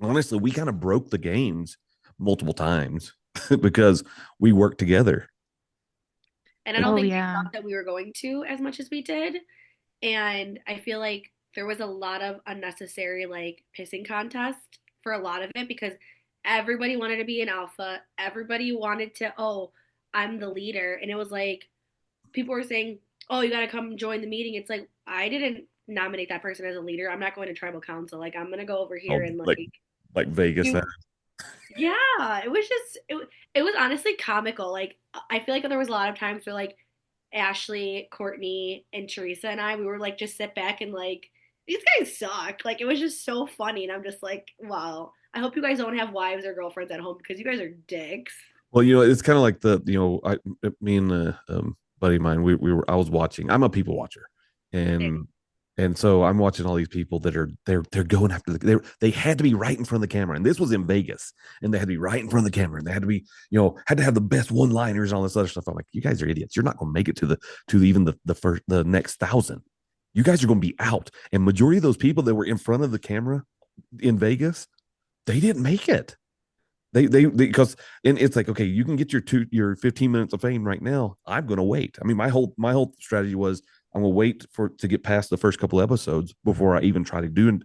honestly, we kind of broke the games multiple times because we worked together. And I don't Oh think they yeah. thought that we were going to as much as we did. And I feel like there was a lot of unnecessary like pissing contest for a lot of it because everybody wanted to be an alpha. Everybody wanted to, oh, I'm the leader. And it was like people were saying, oh, you got to come join the meeting. It's like, I didn't nominate that person as a leader. I'm not going to tribal council. Like, I'm going to go over here Oh, and like Vegas. do, yeah, it was just, it was honestly comical. Like, I feel like there was a lot of times where like Ashley, Courtney, and Teresa and I, we were like just sit back and like these guys suck. Like it was just so funny, and I'm just like, wow. I hope you guys don't have wives or girlfriends at home because you guys are dicks. Well, it's kind of like me and a buddy of mine, I was watching. I'm a people watcher, and And so I'm watching all these people that are they're going after they had to be right in front of the camera, and this was in Vegas, and they had to be right in front of the camera, and they had to be had to have the best one liners and all this other stuff. I'm like, you guys are idiots. You're not going to make it to even the next 1,000. You guys are going to be out. And majority of those people that were in front of the camera in Vegas, they didn't make it. They because and it's like, okay, you can get your 15 minutes of fame right now. I'm going to wait. I mean, my whole strategy was I'm going to wait to get past the first couple episodes before I even try to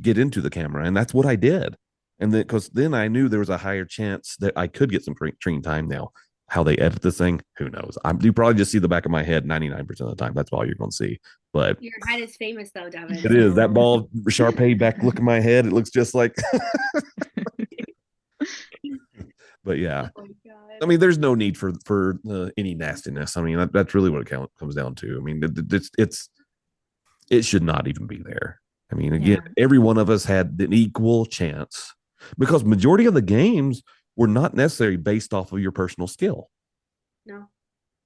get into the camera, and that's what I did. And then because then I knew there was a higher chance that I could get some screen time. Now, how they edit this thing, who knows? You probably just see the back of my head 99% of the time. That's all you're going to see. But your head is famous though, Devin. it is that bald Sharpay back look in my head. It looks just like. But yeah, oh my God. I mean, there's no need for any nastiness. I mean, that's really what it comes down to. I mean, it should not even be there. I mean, again, every one of us had an equal chance because majority of the games were not necessarily based off of your personal skill. No,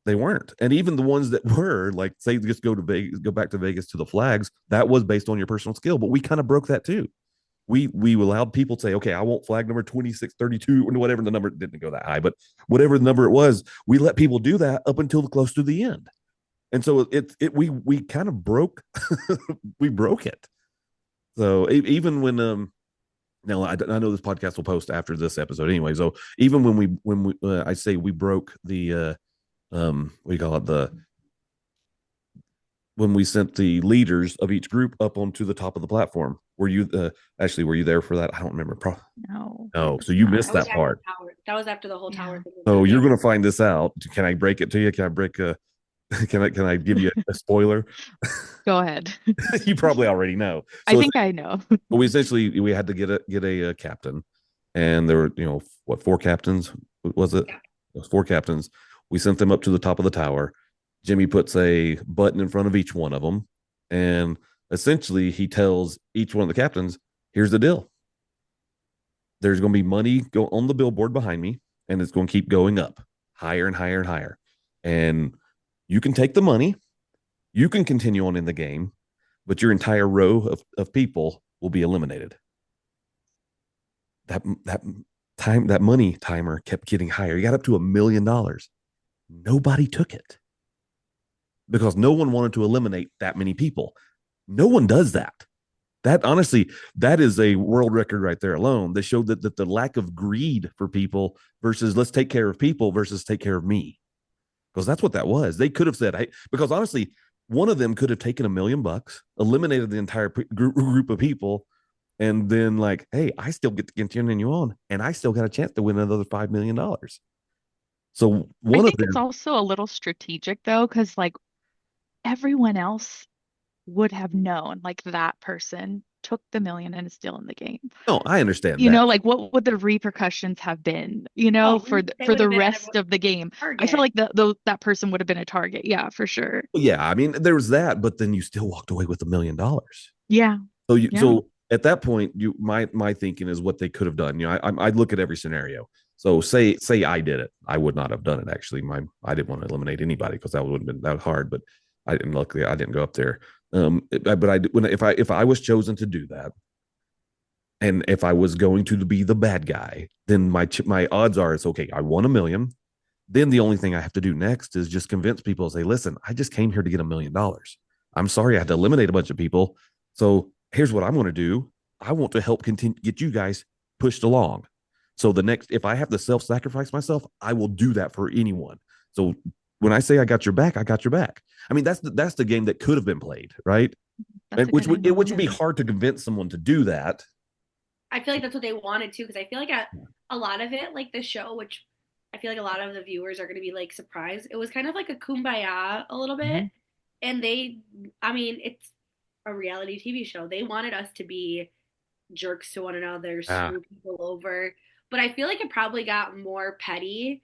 they weren't. And even the ones that were, like, say, just go back to Vegas to the flags, that was based on your personal skill. But we kind of broke that too. We allowed people to say, okay, I want flag number 2632 or whatever. The number didn't go that high, but whatever the number it was, we let people do that up until close to the end. And so we kind of broke, we broke it. So even when, now I know this podcast will post after this episode anyway. So even when I say we broke the, what do you call it? When we sent the leaders of each group up onto the top of the platform. Were you Ashley, were you there for that? I don't remember. No. So you missed that part. That was after the whole tower thing. So you're going to find this out. Can I break it to you? Can I break can I give you a spoiler? Go ahead. You probably already know. So I think I know. But we had to get a captain, and there were 4 captains. Was it? Yeah. It was 4 captains. We sent them up to the top of the tower. Jimmy puts a button in front of each one of them, and essentially he tells each one of the captains, here's the deal. There's going to be money go on the billboard behind me, and it's going to keep going up higher and higher and higher. And you can take the money, you can continue on in the game, but your entire row of people will be eliminated. That money timer kept getting higher. You got up to $1 million. Nobody took it, because no one wanted to eliminate that many people. No one does that. That honestly, that is a world record right there alone. They showed that the lack of greed for people versus let's take care of people versus take care of me. Because that's what that was. They could have said, hey, because honestly, one of them could have taken $1 million, eliminated the entire group of people, and then like, hey, I still get to continue on, and I still got a chance to win another $5 million. So I think it's also a little strategic though, because like everyone else would have known, like that person took the $1 million and is still in the game. No, I understand. Like what would the repercussions have been? For the rest of the game. Target. I feel like that person would have been a target. Yeah, for sure. Yeah, I mean there was that, but then you still walked away with $1 million. Yeah. So at that point, my thinking is what they could have done. I'd look at every scenario. So say I did it, I would not have done it. Actually, I didn't want to eliminate anybody because that would have been that hard. But luckily I didn't go up there. But if I was chosen to do that, and if I was going to be the bad guy, then my odds are it's okay. I won $1 million. Then the only thing I have to do next is just convince people, say, listen, I just came here to get $1 million. I'm sorry I had to eliminate a bunch of people. So here's what I'm going to do. I want to help get you guys pushed along. So if I have to self-sacrifice myself, I will do that for anyone. So when I say I got your back, I got your back. I mean, that's the game that could have been played, right? Which would be hard to convince someone to do that. I feel like that's what they wanted to, because I feel like a lot of it, like the show, which I feel like a lot of the viewers are going to be like surprised. It was kind of like a kumbaya a little bit. Mm-hmm. And it's a reality TV show. They wanted us to be jerks to one another, screw people over. But I feel like it probably got more petty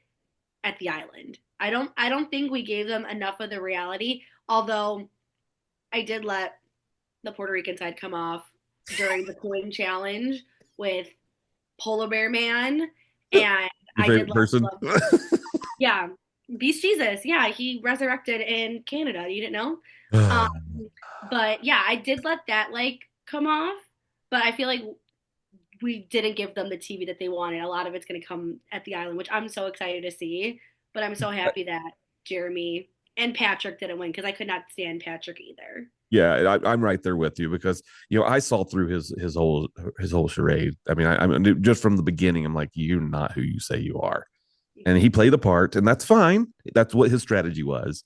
at the island. I don't think we gave them enough of the reality, although I did let the Puerto Rican side come off during the coin challenge with Polar Bear Man, and I did Beast Jesus. Yeah, he resurrected in Canada. You didn't know? But yeah, I did let that like come off, but I feel like we didn't give them the TV that they wanted. A lot of it's going to come at the island, which I'm so excited to see. But I'm so happy that Jeremy and Patrick didn't win because I could not stand Patrick either. Yeah, I'm right there with you because I saw through his whole charade. I mean, I just from the beginning, I'm like, you're not who you say you are, and he played the part, and that's fine. That's what his strategy was.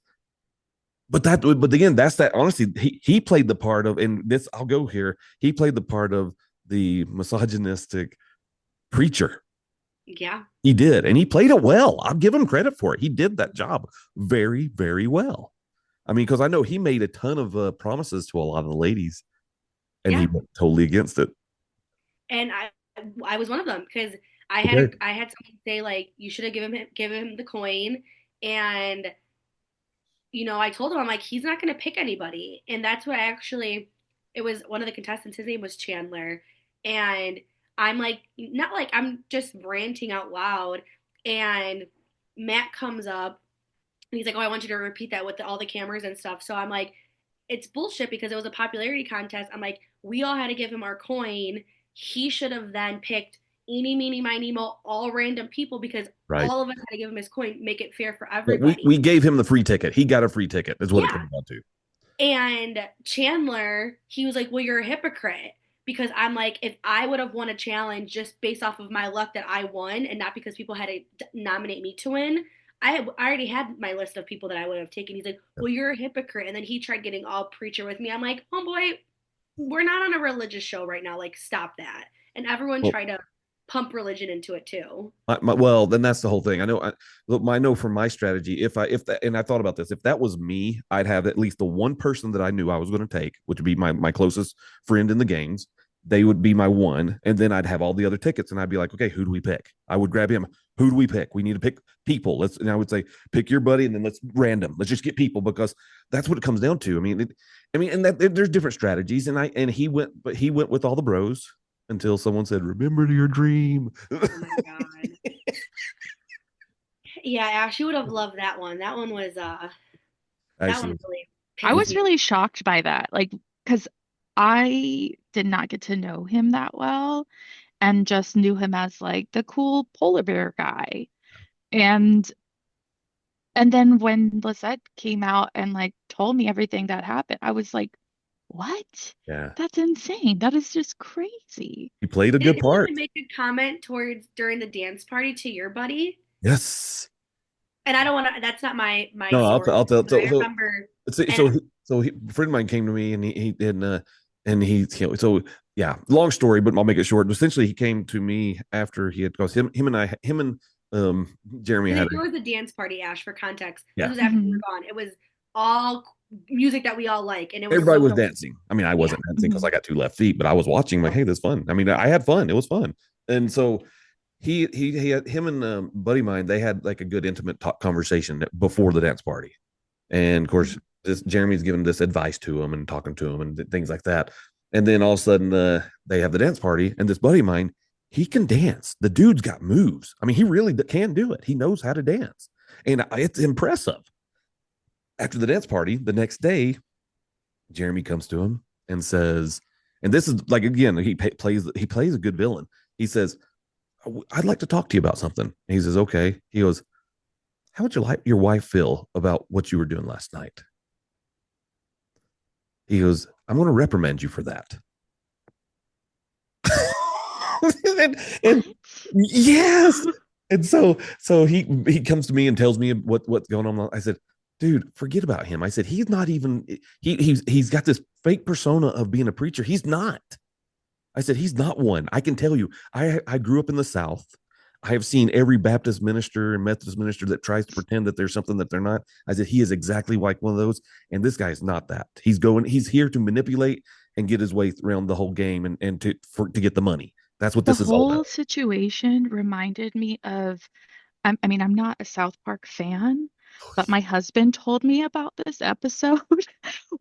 But again, that's that. Honestly, he played the part of, and this I'll go here. He played the part of the misogynistic preacher. Yeah. He did, and he played it well. I'll give him credit for it. He did that job very, very well. I mean, because I know he made a ton of promises to a lot of the ladies, and he Yeah. went totally against it. And I was one of them because Okay. I had someone say like you should have given him the coin, and I told him I'm like he's not going to pick anybody, and that's what I actually. It was one of the contestants. His name was Chandler, and I'm like not like I'm just ranting out loud, and Matt comes up and he's like, "Oh, I want you to repeat that with all the cameras and stuff." So I'm like, "It's bullshit because it was a popularity contest." I'm like, "We all had to give him our coin. He should have then picked eeny, meeny, miny, mo, all random people because Right. all of us had to give him his coin, make it fair for Yeah, we everybody." we gave him the free ticket. He got a free ticket. Is what it Yeah. came down to. And Chandler, he was like, "Well, you're a hypocrite." Because I'm like, if I would have won a challenge just based off of my luck that I won and not because people had to nominate me to win, I already had my list of people that I would have taken. He's like, "Well, you're a hypocrite." And then he tried getting all preacher with me. I'm like, "Oh boy, we're not on a religious show right now. Like, stop that." And everyone Well, tried to pump religion into it too. well, then that's the whole thing. I know. I know from my strategy. If that, and I thought about this. If that was me, I'd have at least the one person that I knew I was going to take, which would be my closest friend in the games. They would be my one, and then I'd have all the other tickets, and I'd be like, okay, who do we pick? I would grab him. Who do we pick? We need to pick people. And I would say, pick your buddy, and then let's random. Let's just get people because that's what it comes down to. And that there's different strategies, and he went with all the bros until someone said, "Remember your dream." Oh my god. Yeah, Ash, you would have loved that one. That one Actually, really I pissed was me. really shocked by that, like, because I did not get to know him that well and just knew him as like the cool polar bear guy. And and then when Lisette came out and like told me everything that happened, I was like, what? yeah, That's insane. That is just crazy. he played a good Didn't he even part. make a comment towards during the dance party to your buddy? Yes. And I don't want to. That's not my No, source, I'll tell. but I remember. So And a friend of mine came to me and so yeah, long story, but I'll make it short. Essentially, he came to me after he had because him and Jeremy had there was a dance party, Ash. For context, this yeah. was after you Hmm. were gone. It was all music that we all like, and it was Everybody so was dope. dancing. I mean, I Yeah. wasn't dancing because Hmm. I got two left feet, but I was watching like, hey, this fun. I mean, I had fun. It was fun. And so he had him and buddy mine. They had like a good intimate talk conversation before the dance party, and of course, this Jeremy's giving this advice to him and talking to him and things like that. And then all of a sudden, they have the dance party, and this buddy of mine, he can dance. The dude's got moves. I mean, he really can do it. He knows how to dance, and it's impressive. After the dance party, the next day, Jeremy comes to him and says, and this is like again, he plays a good villain. He says, "I'd like to talk to you about something." And he says, "Okay." He goes, "How would your wife feel about what you were doing last night?" He goes, "I'm going to reprimand you for that." and What? yes, and so he comes to me and tells me what's going on. I said, "Dude, forget about him." I said, "He's not even he's got this fake persona of being a preacher. He's not." I said, "He's not one. I can tell you. I grew up in the South. I have seen every Baptist minister and Methodist minister that tries to pretend that there's something that they're not." I said, "He is exactly like one of those, and this guy is not that. He's here to manipulate and get his way around the whole game and to get the money. That's what The this is all whole about." situation reminded me of, I mean, I'm not a South Park fan, but my husband told me about this episode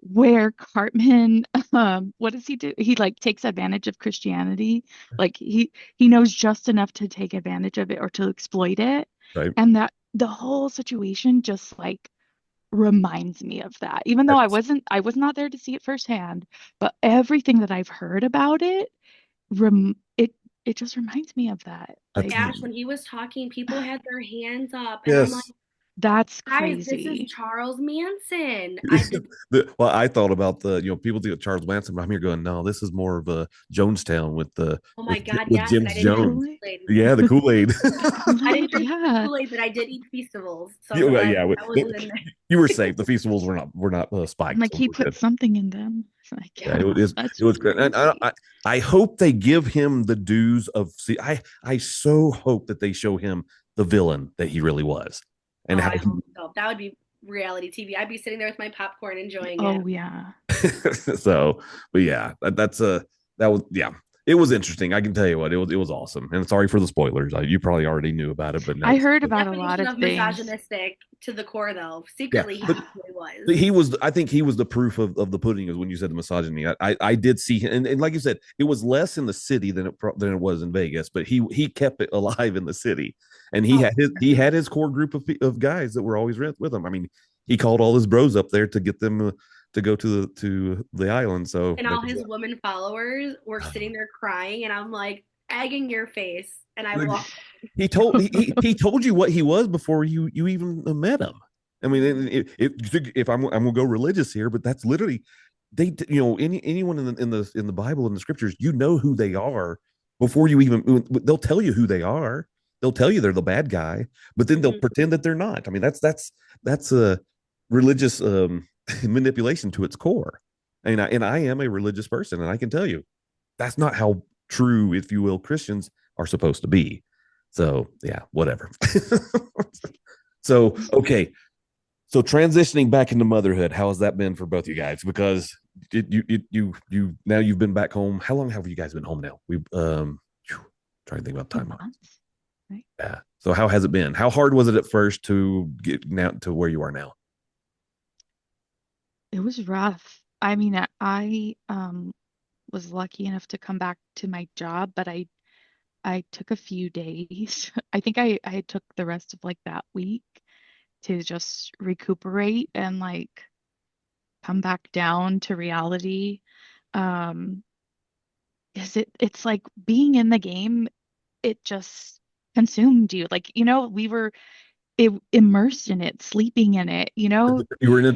where Cartman, what does he do? He like takes advantage of Christianity. Like he knows just enough to take advantage of it or to exploit it. Right. And that the whole situation just like reminds me of that. Even though I was not there to see it firsthand, but everything that I've heard about it, rem it it just reminds me of that. Like, Ash, when he was talking, people had their hands up, and I'm like, Yes. that's guys, this is crazy. Charles Manson. Well, I thought about people think of Charles Manson, but I'm here going, no, this is more of a Jonestown with Oh my God, with yes, and James I didn't drink Jones. Really? Kool-Aid. Yeah, the Kool-Aid. The I didn't Kool-Aid, drink yeah. Kool-Aid, but I did eat Feastables, so Yeah, well, that, yeah, that was in there. you were safe. The Feastables were not I'm spiked, like, so he we're put good. something in them. It's like, Yeah, yeah, it that's was great. And crazy. I hope they give him the dues of. See, I so hope that they show him the villain that he really was, Oh, and how I hope so. That would be reality TV. I'd be sitting there with my popcorn enjoying it. Oh yeah. so. But yeah, that was yeah. It was interesting. I can tell you what, it was awesome. And sorry for the spoilers. You probably already knew about it, but now I heard The about a lot definition of of things. misogynistic to the core, though. yeah. Secretly, he But probably was. he was, I think he was the proof of the pudding is when you said the misogyny. I did see him, and like you said, it was less in the city than it was in Vegas, but he kept it alive in the city, and Oh, he had his core group of guys that were always with him. I mean, he called all his bros up there to get them to go to the island. So and all his women followers were sitting there crying, and I'm like, egging your face. And I walked. he told you what he was before you even met him. I mean, if I'm gonna go religious here, but that's literally anyone in the Bible and the scriptures, who they are before you even. They'll tell you who they are. They'll tell you they're the bad guy, but then they'll pretend that they're not. I mean, that's a religious manipulation to its core. And I am a religious person, and I can tell you that's not how true, if you will, Christians are supposed to be. So yeah, whatever. So okay, so transitioning back into motherhood, how has that been for both you guys? Because you now you've been back home. How long have you guys been home now? We trying to think about time. Months, right? Yeah. So how has it been? How hard was it at first to get now to where you are now? It was rough. I mean, I was lucky enough to come back to my job, but I took a few days. I think I took the rest of like that week to just recuperate and like come back down to reality. Um, is it's like being in the game, it just consumed you. Like, we were immersed in it, sleeping in it,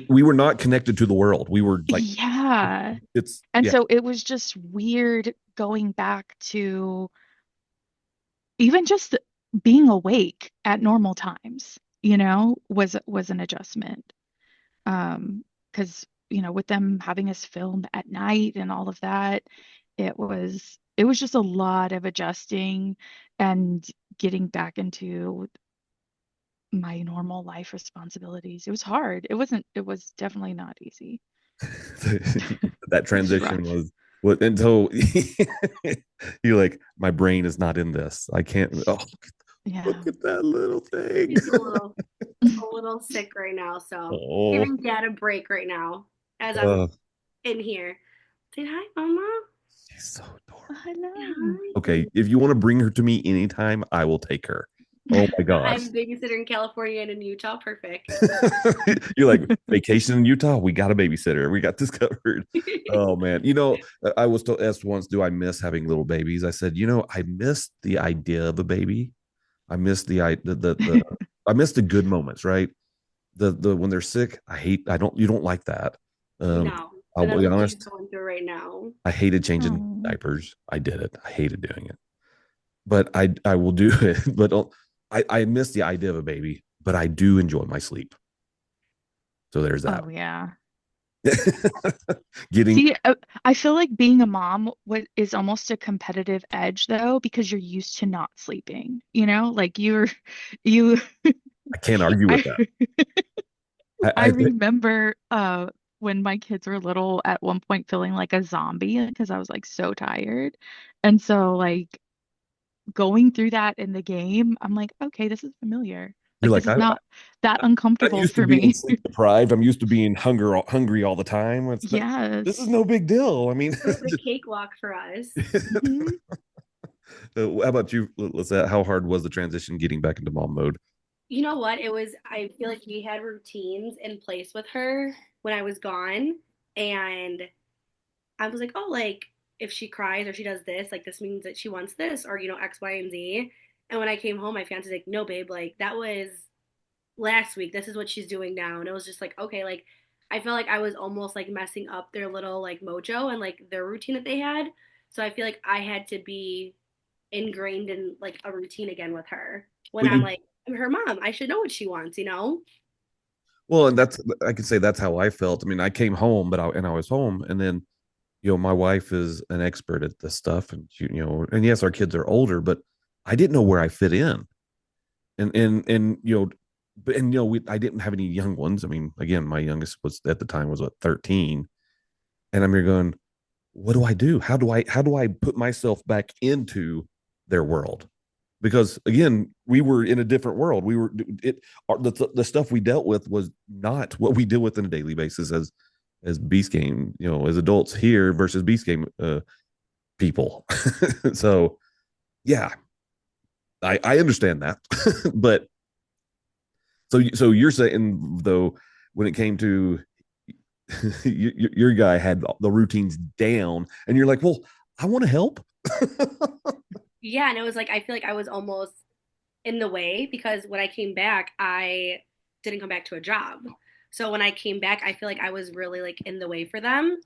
We were not connected to the world. We were like, Yeah. it's And yeah. so it was just weird going back to even just being awake at normal times, was an adjustment. Because, with them having us film at night and all of that, it was just a lot of adjusting and getting back into my normal life responsibilities. It was hard. It was definitely not easy. That It was transition rough. was what until you're like, my brain is not in this. I can't. Oh, Yeah. look at that little thing. He's a little sick right now, so Oh, giving dad a break right now as I'm in here. Say hi, Mama. she's so adorable. I Say know. hi. Okay, if you want to bring her to me anytime, I will take her. Oh my gosh. I'm a babysitter in California and in Utah. Perfect. You're like, vacation in Utah, we got a babysitter. We got this covered. Oh man. I was asked once, do I miss having little babies? I said, I miss the idea of a baby. I miss I miss the good moments, right? The when they're sick, you don't like that. No, I'll and that's be what he's honest, going through right now. I hated changing Oh. diapers. I did it. I hated doing it. But I will do it. But I miss the idea of a baby, but I do enjoy my sleep. So there's that. Oh yeah. Getting See, I feel like being a mom what is almost a competitive edge though, because you're used to not sleeping, like you I can't argue with I that. I I think remember when my kids were little at one point feeling like a zombie because I was like so tired. And so like going through that in the game, I'm like, okay, this is familiar. you're Like like, this is not that I'm uncomfortable used to for being me. sleep deprived. I'm used to being hungry all the time. This is Yes. no big deal. I mean, It was a cakewalk for us. Mhm. how about you, Lisette? How hard was the transition getting back into mom mode? You know what? I feel like we had routines in place with her when I was gone. And I was like, oh, like, if she cries or she does this, like, this means that she wants this or, X, Y, and Z. And when I came home, my fiance's like, no, babe, like, that was last week. This is what she's doing now. And it was just like, okay, like, I felt like I was almost like messing up their little like mojo and like their routine that they had. So I feel like I had to be ingrained in like a routine again with her when Well, I'm like, I'm her mom. I should know what she wants. and that's I could say that's how I felt. I mean, I came home, I was home, and then my wife is an expert at this stuff, and and yes, our kids are older, but I didn't know where I fit in, and but I didn't have any young ones. I mean, again, my youngest was at the time was 13, and I'm here going, what do I do? How do I put myself back into their world? Because again, we were in a different world. We were the stuff we dealt with was not what we deal with on a daily basis as Beast Game, as adults here versus Beast Game people. So yeah, I understand that, but so you're saying though when it came to your guy had the routines down, and you're like, well, I want to help. Yeah, and it was like I feel like I was almost in the way because when I came back, I didn't come back to a job. So when I came back, I feel like I was really like in the way for them.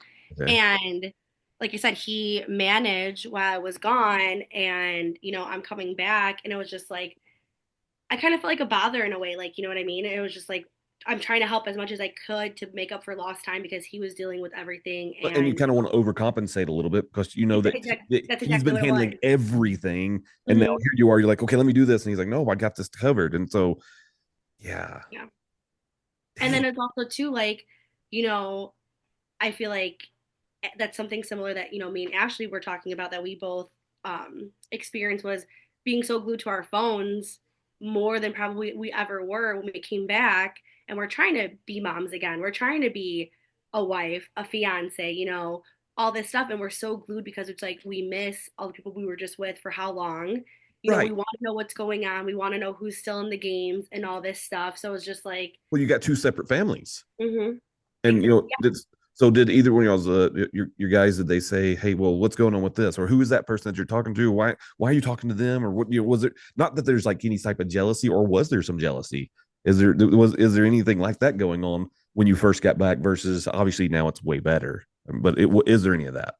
Okay. And like you said, he managed while I was gone and I'm coming back and it was just like I kind of felt like a bother in a way, like, you know what I mean? It was just like I'm trying to help as much as I could to make up for lost time because he was dealing with everything And you and kind of want to overcompensate a little bit because you know that that's he's exactly been what it handling was. everything, and now Hmm. here you are. You're like, okay, let me do this, and he's like, no, I got this covered. And so, yeah, Yeah. And dang, then it's also too like, you know, I feel like that's something similar that me and Ashley were talking about that we both experienced was being so glued to our phones more than probably we ever were when we came back and we're trying to be moms again. We're trying to be a wife, a fiance, all this stuff and we're so glued because it's like we miss all the people we were just with for how long. We right. want to know what's going on. We want to know who's still in the games and all this stuff. So it's just like, Well, you got two separate families, mm-hmm, and exactly. so did either one of y'all's your guys? Did they say, hey, well, what's going on with this, or who is that person that you're talking to? Why are you talking to them, or what? Was it not that there's like any type of jealousy, or was there some jealousy? Is there anything like that going on when you first got back versus obviously now it's way better, but is there any of that?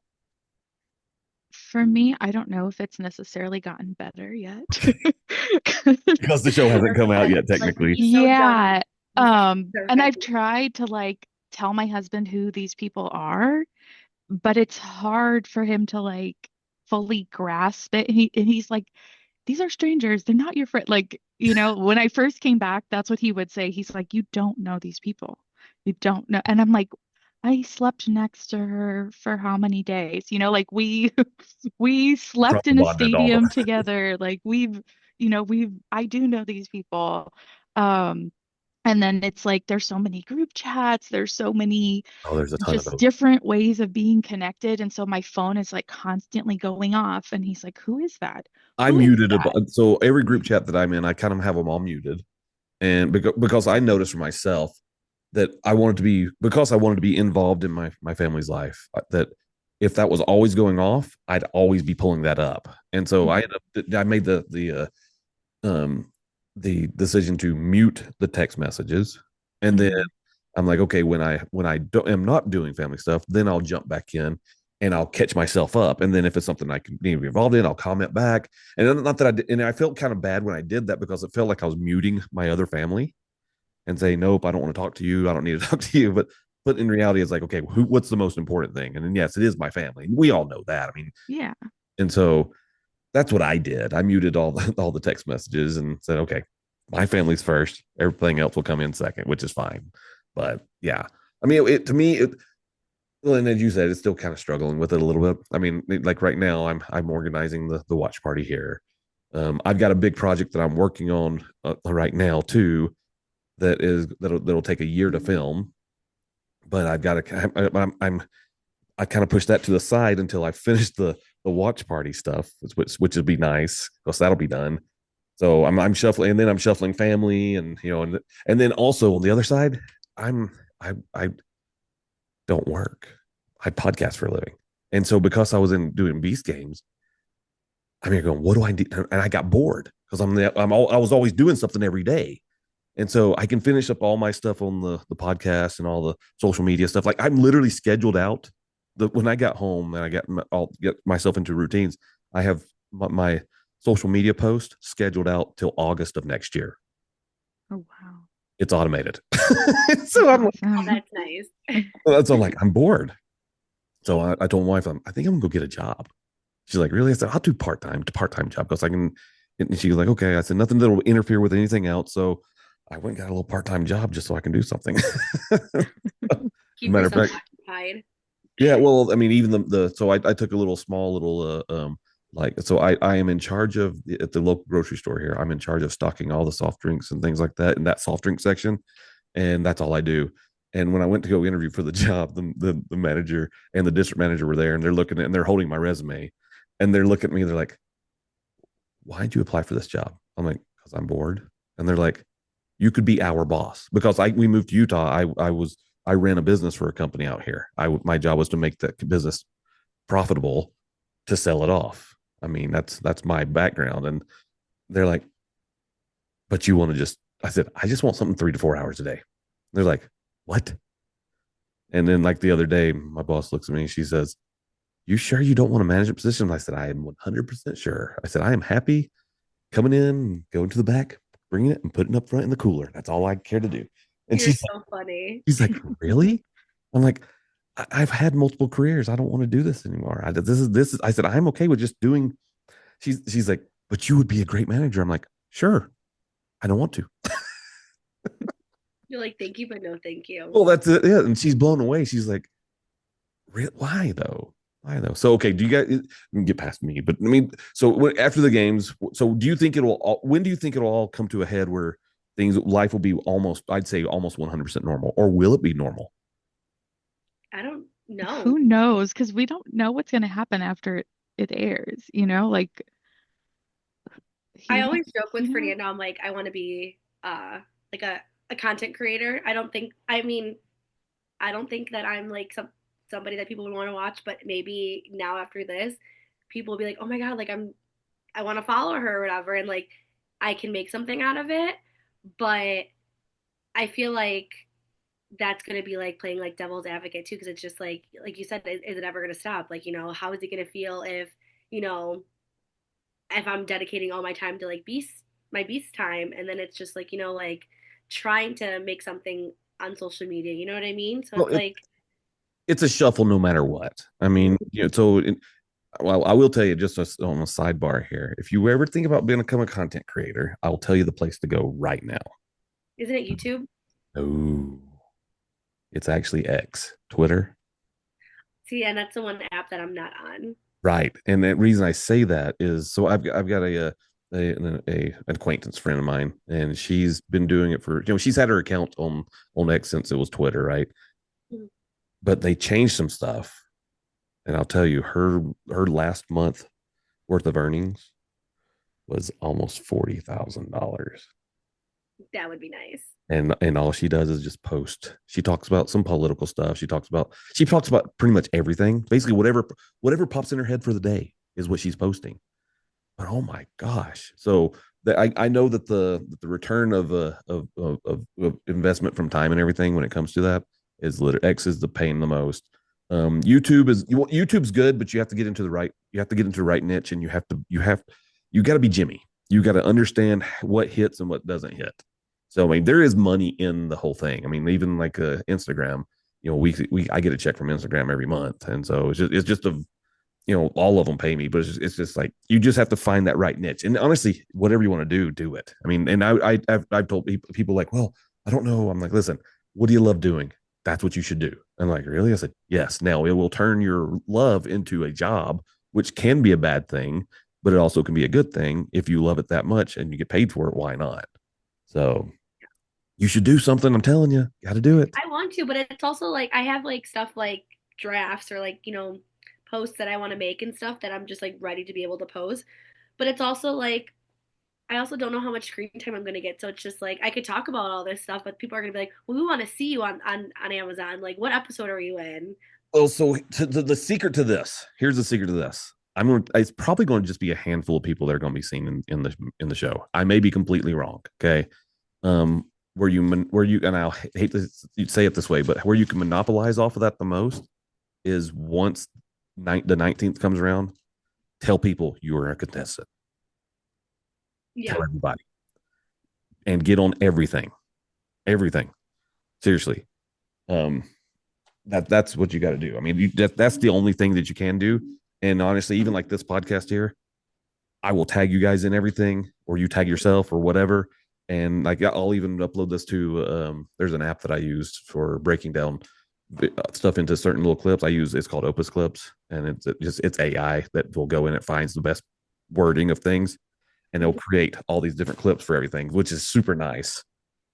For me, I don't know if it's necessarily gotten better yet. Because the show hasn't come out yet, Like technically. he's so done. Yeah. He's so And I've happy. tried to like tell my husband who these people are, but it's hard for him to like fully grasp it. And he's like, these are strangers. They're not your friend. Like, when I first came back, that's what he would say. He's like, you don't know these people. You don't know. And I'm like, I slept next to her for how many days? Like we slept Trauma in a bonded all the. stadium together. Like I do know these people. Um, and then it's like there's so many group chats, there's so many Oh, there's a ton of just those. different ways of being connected. And so my phone is like constantly going off. And he's like, who is that? I Who is muted that? so every group chat that I'm in, I kind of have them all muted, and because I noticed for myself that I wanted to be involved in my family's life. That if that was always going off, I'd always be pulling that up, and so I made um the decision to mute the text messages, and then Mhm. I'm like, okay, when I am not doing family stuff, then I'll jump back in and I'll catch myself up, and then if it's something I can be involved in, I'll comment back. And not that I did, and I felt kind of bad when I did that because it felt like I was muting my other family and say, nope, I don't want to talk to you. I don't need to talk to you. But in reality, it's like, okay, what's the most important thing? And then yes, it is my family. We all know that. I mean, Yeah. and so that's what I did. I muted all the text messages and said, okay, my family's first. Everything else will come in second, which is fine. But yeah, I mean, to me, well, and as you said, it's still kind of struggling with it a little bit. I mean, like right now, I'm organizing the watch party here. I've got a big project that I'm working on right now too. That'll take a year to film, but I've got to. I kind of push that to the side until I finish the watch party stuff, which would be nice because that'll be done. So I'm shuffling, and then I'm shuffling family, and and then also on the other side, I don't work. I podcast for a living, and so because I was in doing Beast games, I'm here going, what do I do? And I got bored because I was always doing something every day. And so I can finish up all my stuff on the podcast and all the social media stuff. Like I'm literally scheduled out. When I got home and I'll get myself into routines, I have my social media post scheduled out till August of next year. Oh, wow. It's automated. So I'm like, Oh, that's nice. I'm like, I'm bored. So I told my wife, I think I'm gonna go get a job. She's like, really? I said, I'll do part-time job because I can. And she was like, okay. I said, nothing that'll interfere with anything else. So I went and got a little part-time job just so I can do something. Keep Matter of yourself fact, occupied. yeah. Well, I mean, even so I took a little small little like so I am in charge of at the local grocery store here. I'm in charge of stocking all the soft drinks and things like that in that soft drink section, and that's all I do. And when I went to go interview for the job, the manager and the district manager were there, and they're looking at and they're holding my resume, and they're looking at me. They're like, "Why'd you apply for this job?" I'm like, "Because I'm bored." And they're like, "You could be our boss." Because we moved to Utah. I ran a business for a company out here. My job was to make that business profitable to sell it off. I mean, that's my background. And they're like, "But you want to just?" I said, "I just want something 3 to 4 hours a day." They're like, "What?" And then like the other day, my boss looks at me and she says, "You sure you don't want a management position?" I said, "I am 100% sure." I said, "I am happy coming in, going to the back, bringing it and putting it up front in the cooler. That's all I care to do." And You're so funny. she's like, "Really?" I'm like, I've had multiple careers. I don't want to do this anymore. This is. I said, "I'm okay with just doing." She's like, "But you would be a great manager." I'm like, "Sure, I don't want to." You're like, thank you, but no thank you. Well, that's it. Yeah. And she's blown away. She's like, why though? Why though? So okay, do you guys get past me? But I mean, so after the games, so do you think when do you think it'll all come to a head where life will be almost, I'd say almost 100% normal, or will it be normal? I don't know. Who knows? Because we don't know what's going to happen after it airs, like I he, always joke with Fernando, I'm like, I want to be like a content creator. I don't think that I'm like somebody that people would want to watch, but maybe now after this, people will be like, oh my God, like I want to follow her or whatever, and like I can make something out of it. But I feel like that's gonna be like playing like devil's advocate too, because it's just like you said, is it ever gonna stop? Like, how is it gonna feel you know, if I'm dedicating all my time to like my beast time, and then it's just like trying to make something on social media, you know what I mean? So Well, it's like, it's a shuffle no matter what. I mean, well, I will tell you just on a sidebar here. If you ever think about becoming a content creator, I'll tell you the place to go right now. isn't it YouTube? Oh, it's actually X, Twitter. See, and that's the one app that I'm not on. Right. And the reason I say that is so I've got an acquaintance friend of mine, and she's been doing it for, she's had her account on X since it was Twitter, right? Mhm. But they changed some stuff. And I'll tell you, her last month worth of earnings was almost $40,000. That would be nice. And all she does is just post. She talks about some political stuff. She talks about pretty much everything. Basically, whatever pops in her head for the day is what she's posting. But oh my gosh! So I know that the return of investment from time and everything when it comes to that is literally X is the paying the most. YouTube's good, but you have to get into the right niche, and you got to be Jimmy. You got to understand what hits and what doesn't hit. So I mean, there is money in the whole thing. I mean, even like Instagram, we I get a check from Instagram every month, and so it's just a all of them pay me, but it's just like you just have to find that right niche. And honestly, whatever you want to do it. I mean, and I've told people like, well, I don't know. I'm like, listen, what do you love doing? That's what you should do. I'm like, really? I said, yes. Now it will turn your love into a job, which can be a bad thing, but it also can be a good thing if you love it that much and you get paid for it. Why not? So you should do something. I'm telling you, got to do it. I want to, but it's also like I have like stuff like drafts or like, posts that I want to make and stuff that I'm just like ready to be able to post. But it's also like I also don't know how much screen time I'm gonna get. So it's just like I could talk about all this stuff, but people are gonna be like, "Well, we want to see you on Amazon. Like, what episode are you in?" Well, so the secret to this, here's the secret to this. It's probably going to just be a handful of people that are going to be seen in the show. I may be completely wrong. Okay. And I'll hate to say it this way, but where you can monopolize off of that the most is once the 19th comes around, tell people you are a contestant. Yeah. Tell everybody and get on everything. Seriously. That's what you got to do. I mean, that's the only thing that you can do. And honestly, even like this podcast here, I will tag you guys in everything, or you tag yourself or whatever. And like I'll even upload this to there's an app that I use for breaking down stuff into certain little clips. It's called Opus Clips, and it's AI that will go in. It finds the best wording of things, and it'll create all these different clips for everything, which is super nice.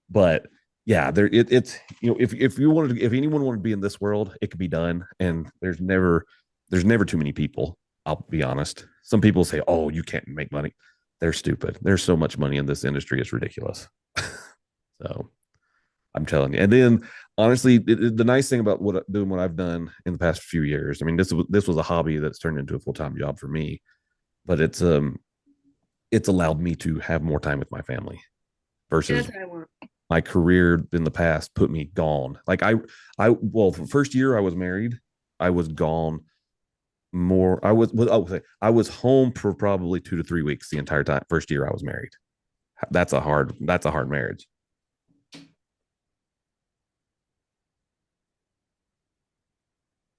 But yeah, it's if anyone wanted to be in this world, it could be done. And there's never too many people. I'll be honest. Some people say, "Oh, you can't make money." They're stupid. There's so much money in this industry; it's ridiculous. So I'm telling you. And then honestly, the nice thing about doing what I've done in the past few years, I mean, this was a hobby that's turned into a full-time job for me, but it's allowed me to have more time with my family versus That's what I want. my career in the past put me gone. Like well, the first year I was married, I was gone more. I was home for probably 2 to 3 weeks the entire time. First year I was married. That's a hard marriage.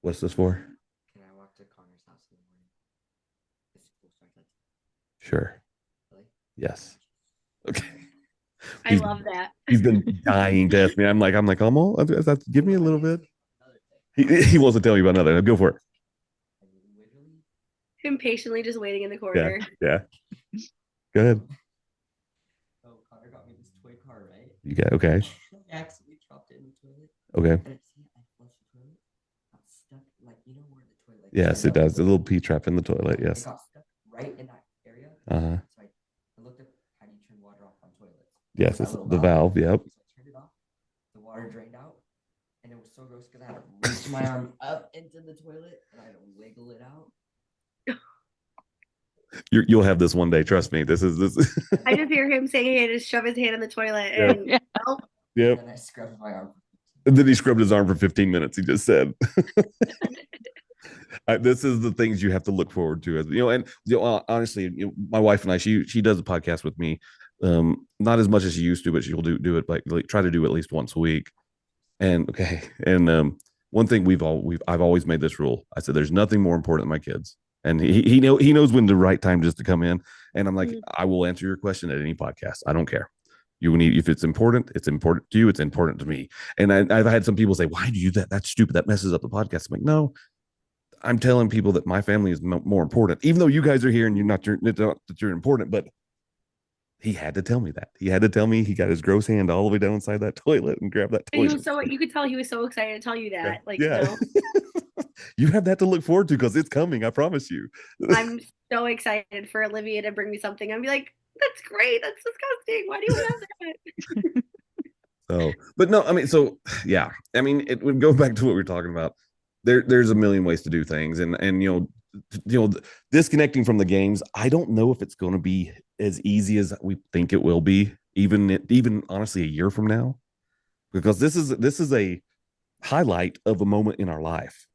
What's this for? Can I walk to Connor's house in the morning? It's school starts at Sure. really? Yes. Okay. I love that. He's been dying to ask me. I'm like, give me a little bit. He wants to tell you about another. Go for it. Impatiently just waiting in the corner. Yeah. Go ahead. So Connor got me this toy car, right? You got okay. I accidentally dropped it in the toilet. Okay. And I flushed the toilet. Got stuck, like where the toilet. Yes, it does. A little pee trap in the toilet. Yes. It got stuck right in that area. Uh-huh. So I looked up how do you turn water off on toilets. Yes, it's the valve. Yep. So I turned it off. The water drained out, and it was so gross because I had to reach my arm up into the toilet and I had to wiggle it out. You'll have this one day. Trust me. This is. I just hear him saying he had to shove his hand in the toilet and Yep. And then I scrubbed my arm. And then he scrubbed his arm for 15 minutes. He just said. This is the things you have to look forward to, and honestly, my wife and I, she does a podcast with me, not as much as she used to, but she'll do it like try to do at least once a week. And one thing I've always made this rule. I said, there's nothing more important than my kids. And he knows when the right time just to come in. And I'm like, I will answer your question at any podcast. I don't care. If it's important to you. It's important to me. And I've had some people say, why do you do that? That's stupid. That messes up the podcast. I'm like, no, I'm telling people that my family is more important, even though you guys are here and that you're important. But he had to tell me that. He had to tell me he got his gross hand all the way down inside that toilet and grabbed that toilet. You could tell he was so excited to tell you that. Yeah. You have that to look forward to because it's coming. I promise you. I'm so excited for Olivia to bring me something. I'd be like, that's great. That's disgusting. Why do you have that? So, but no, I mean, so yeah, I mean, it would go back to what we were talking about. There's a million ways to do things, and disconnecting from the games. I don't know if it's going to be as easy as we think it will be, even honestly, a year from now, because this is a highlight of a moment in our life.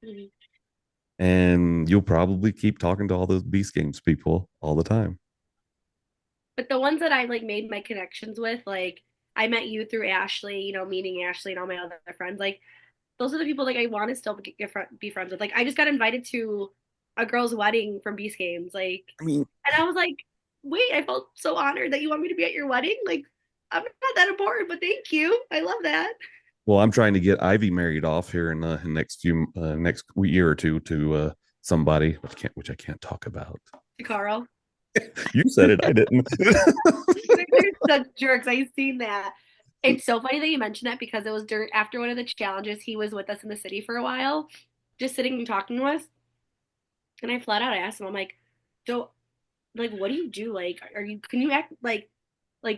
Mm-hmm. And you'll probably keep talking to all those Beast Games people all the time. But the ones that I made my connections with, I met you through Ashley, meeting Ashley and all my other friends, those are the people I want to still be friends with. I just got invited to a girl's wedding from Beast Games, and I was like, wait, I felt so honored that you want me to be at your wedding. I'm not that important, but thank you. I love that. Well, I'm trying to get Ivy married off here in the next year or two to somebody, which I can't talk about. To Carl. You said it, I didn't. They're such jerks. I've seen that. It's so funny that you mentioned that because it was after one of the challenges. He was with us in the city for a while, just sitting and talking to us. And I flat out asked him, I'm like, so like, what do you do? Like, can you act like,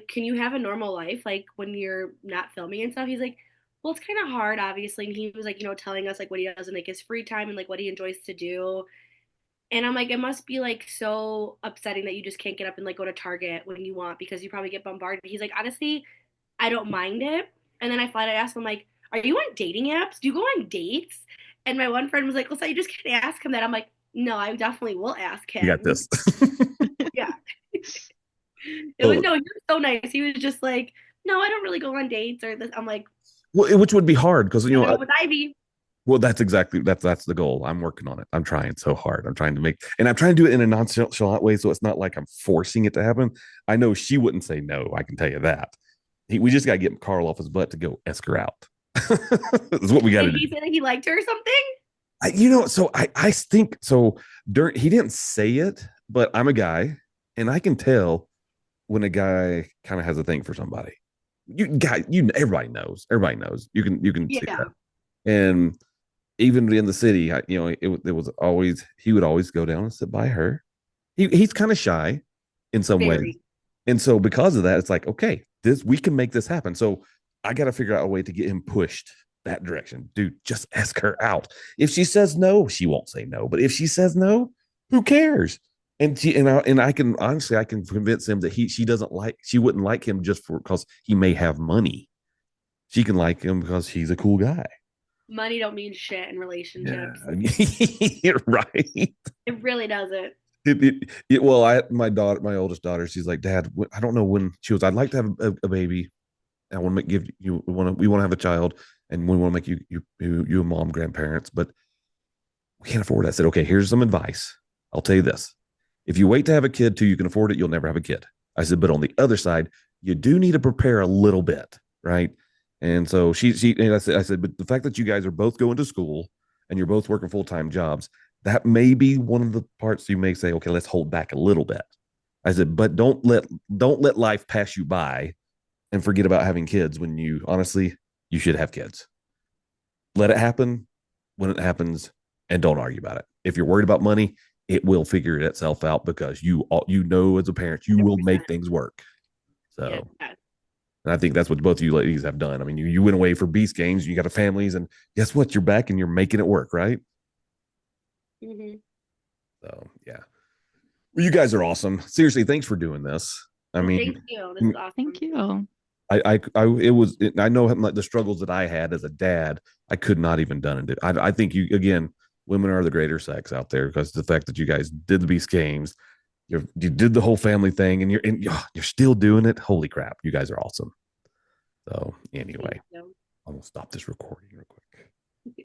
can you have a normal life, like, when you're not filming and stuff? He's like, well, it's kind of hard, obviously. And he was like, telling us like what he does in like his free time and like what he enjoys to do. And I'm like, it must be like so upsetting that you just can't get up and like go to Target when you want because you probably get bombarded. He's like, honestly, I don't mind it. And then I asked him, like, are you on dating apps? Do you go on dates? And my one friend was like, well, so you just can't ask him that. I'm like, no, I definitely will ask You got him. this. Yeah. He was so nice. He was just like, no, I don't really go on dates or this. I'm like, Well, which would be hard because with Ivy. well, that's exactly that's the goal. I'm working on it. I'm trying so hard. I'm trying to make, and I'm trying to do it in a nonchalant way, so it's not like I'm forcing it to happen. I know she wouldn't say no. I can tell you that. We just got to get Carl off his butt to go ask her out. That's what we got to do. He said that he liked her or something. So I think so. He didn't say it, but I'm a guy, and I can tell when a guy kind of has a thing for somebody. Everybody knows. Everybody knows. You can see that. And even in the city, it was always, he would always go down and sit by her. He's kind of shy in some ways, and so because of that, it's like, okay, we can make this happen. So I got to figure out a way to get him pushed that direction. Dude, just ask her out. If she says no, she won't say no. But if she says no, who cares? And I can honestly, I can convince him that she wouldn't like him just because he may have money. She can like him because he's a cool guy. Money don't mean shit in relationships. Yeah. Right. It really doesn't. My oldest daughter, she's like, Dad, I don't know when she was. I'd like to have a baby. I want to give you. We want to have a child, and we want to make you and mom grandparents, but we can't afford it. I said, okay, here's some advice. I'll tell you this: if you wait to have a kid till you can afford it, you'll never have a kid. I said, but on the other side, you do need to prepare a little bit, right? And so and I said, but the fact that you guys are both going to school and you're both working full-time jobs, that may be one of the parts you may say, okay, let's hold back a little bit. I said, but don't let life pass you by and forget about having kids when you should have kids. Let it happen when it happens and don't argue about it. If you're worried about money, it will figure itself out because as a parent, you 100%. Will make things work. So yeah. And I think that's what both of you ladies have done. I mean, you went away for Beast Games, you got a families, and guess what? You're back and you're making it work, right? Mm-hmm. So yeah. Well, you guys are awesome. Seriously, thanks for doing this. I mean, thank you. This is awesome. Thank you. I know like the struggles that I had as a dad, I could not even done it. I think women are the greater sex out there because the fact that you guys did the Beast Games, you did the whole family thing, and you're still doing it. Holy crap, you guys are awesome. So anyway, I'm gonna stop this recording real quick.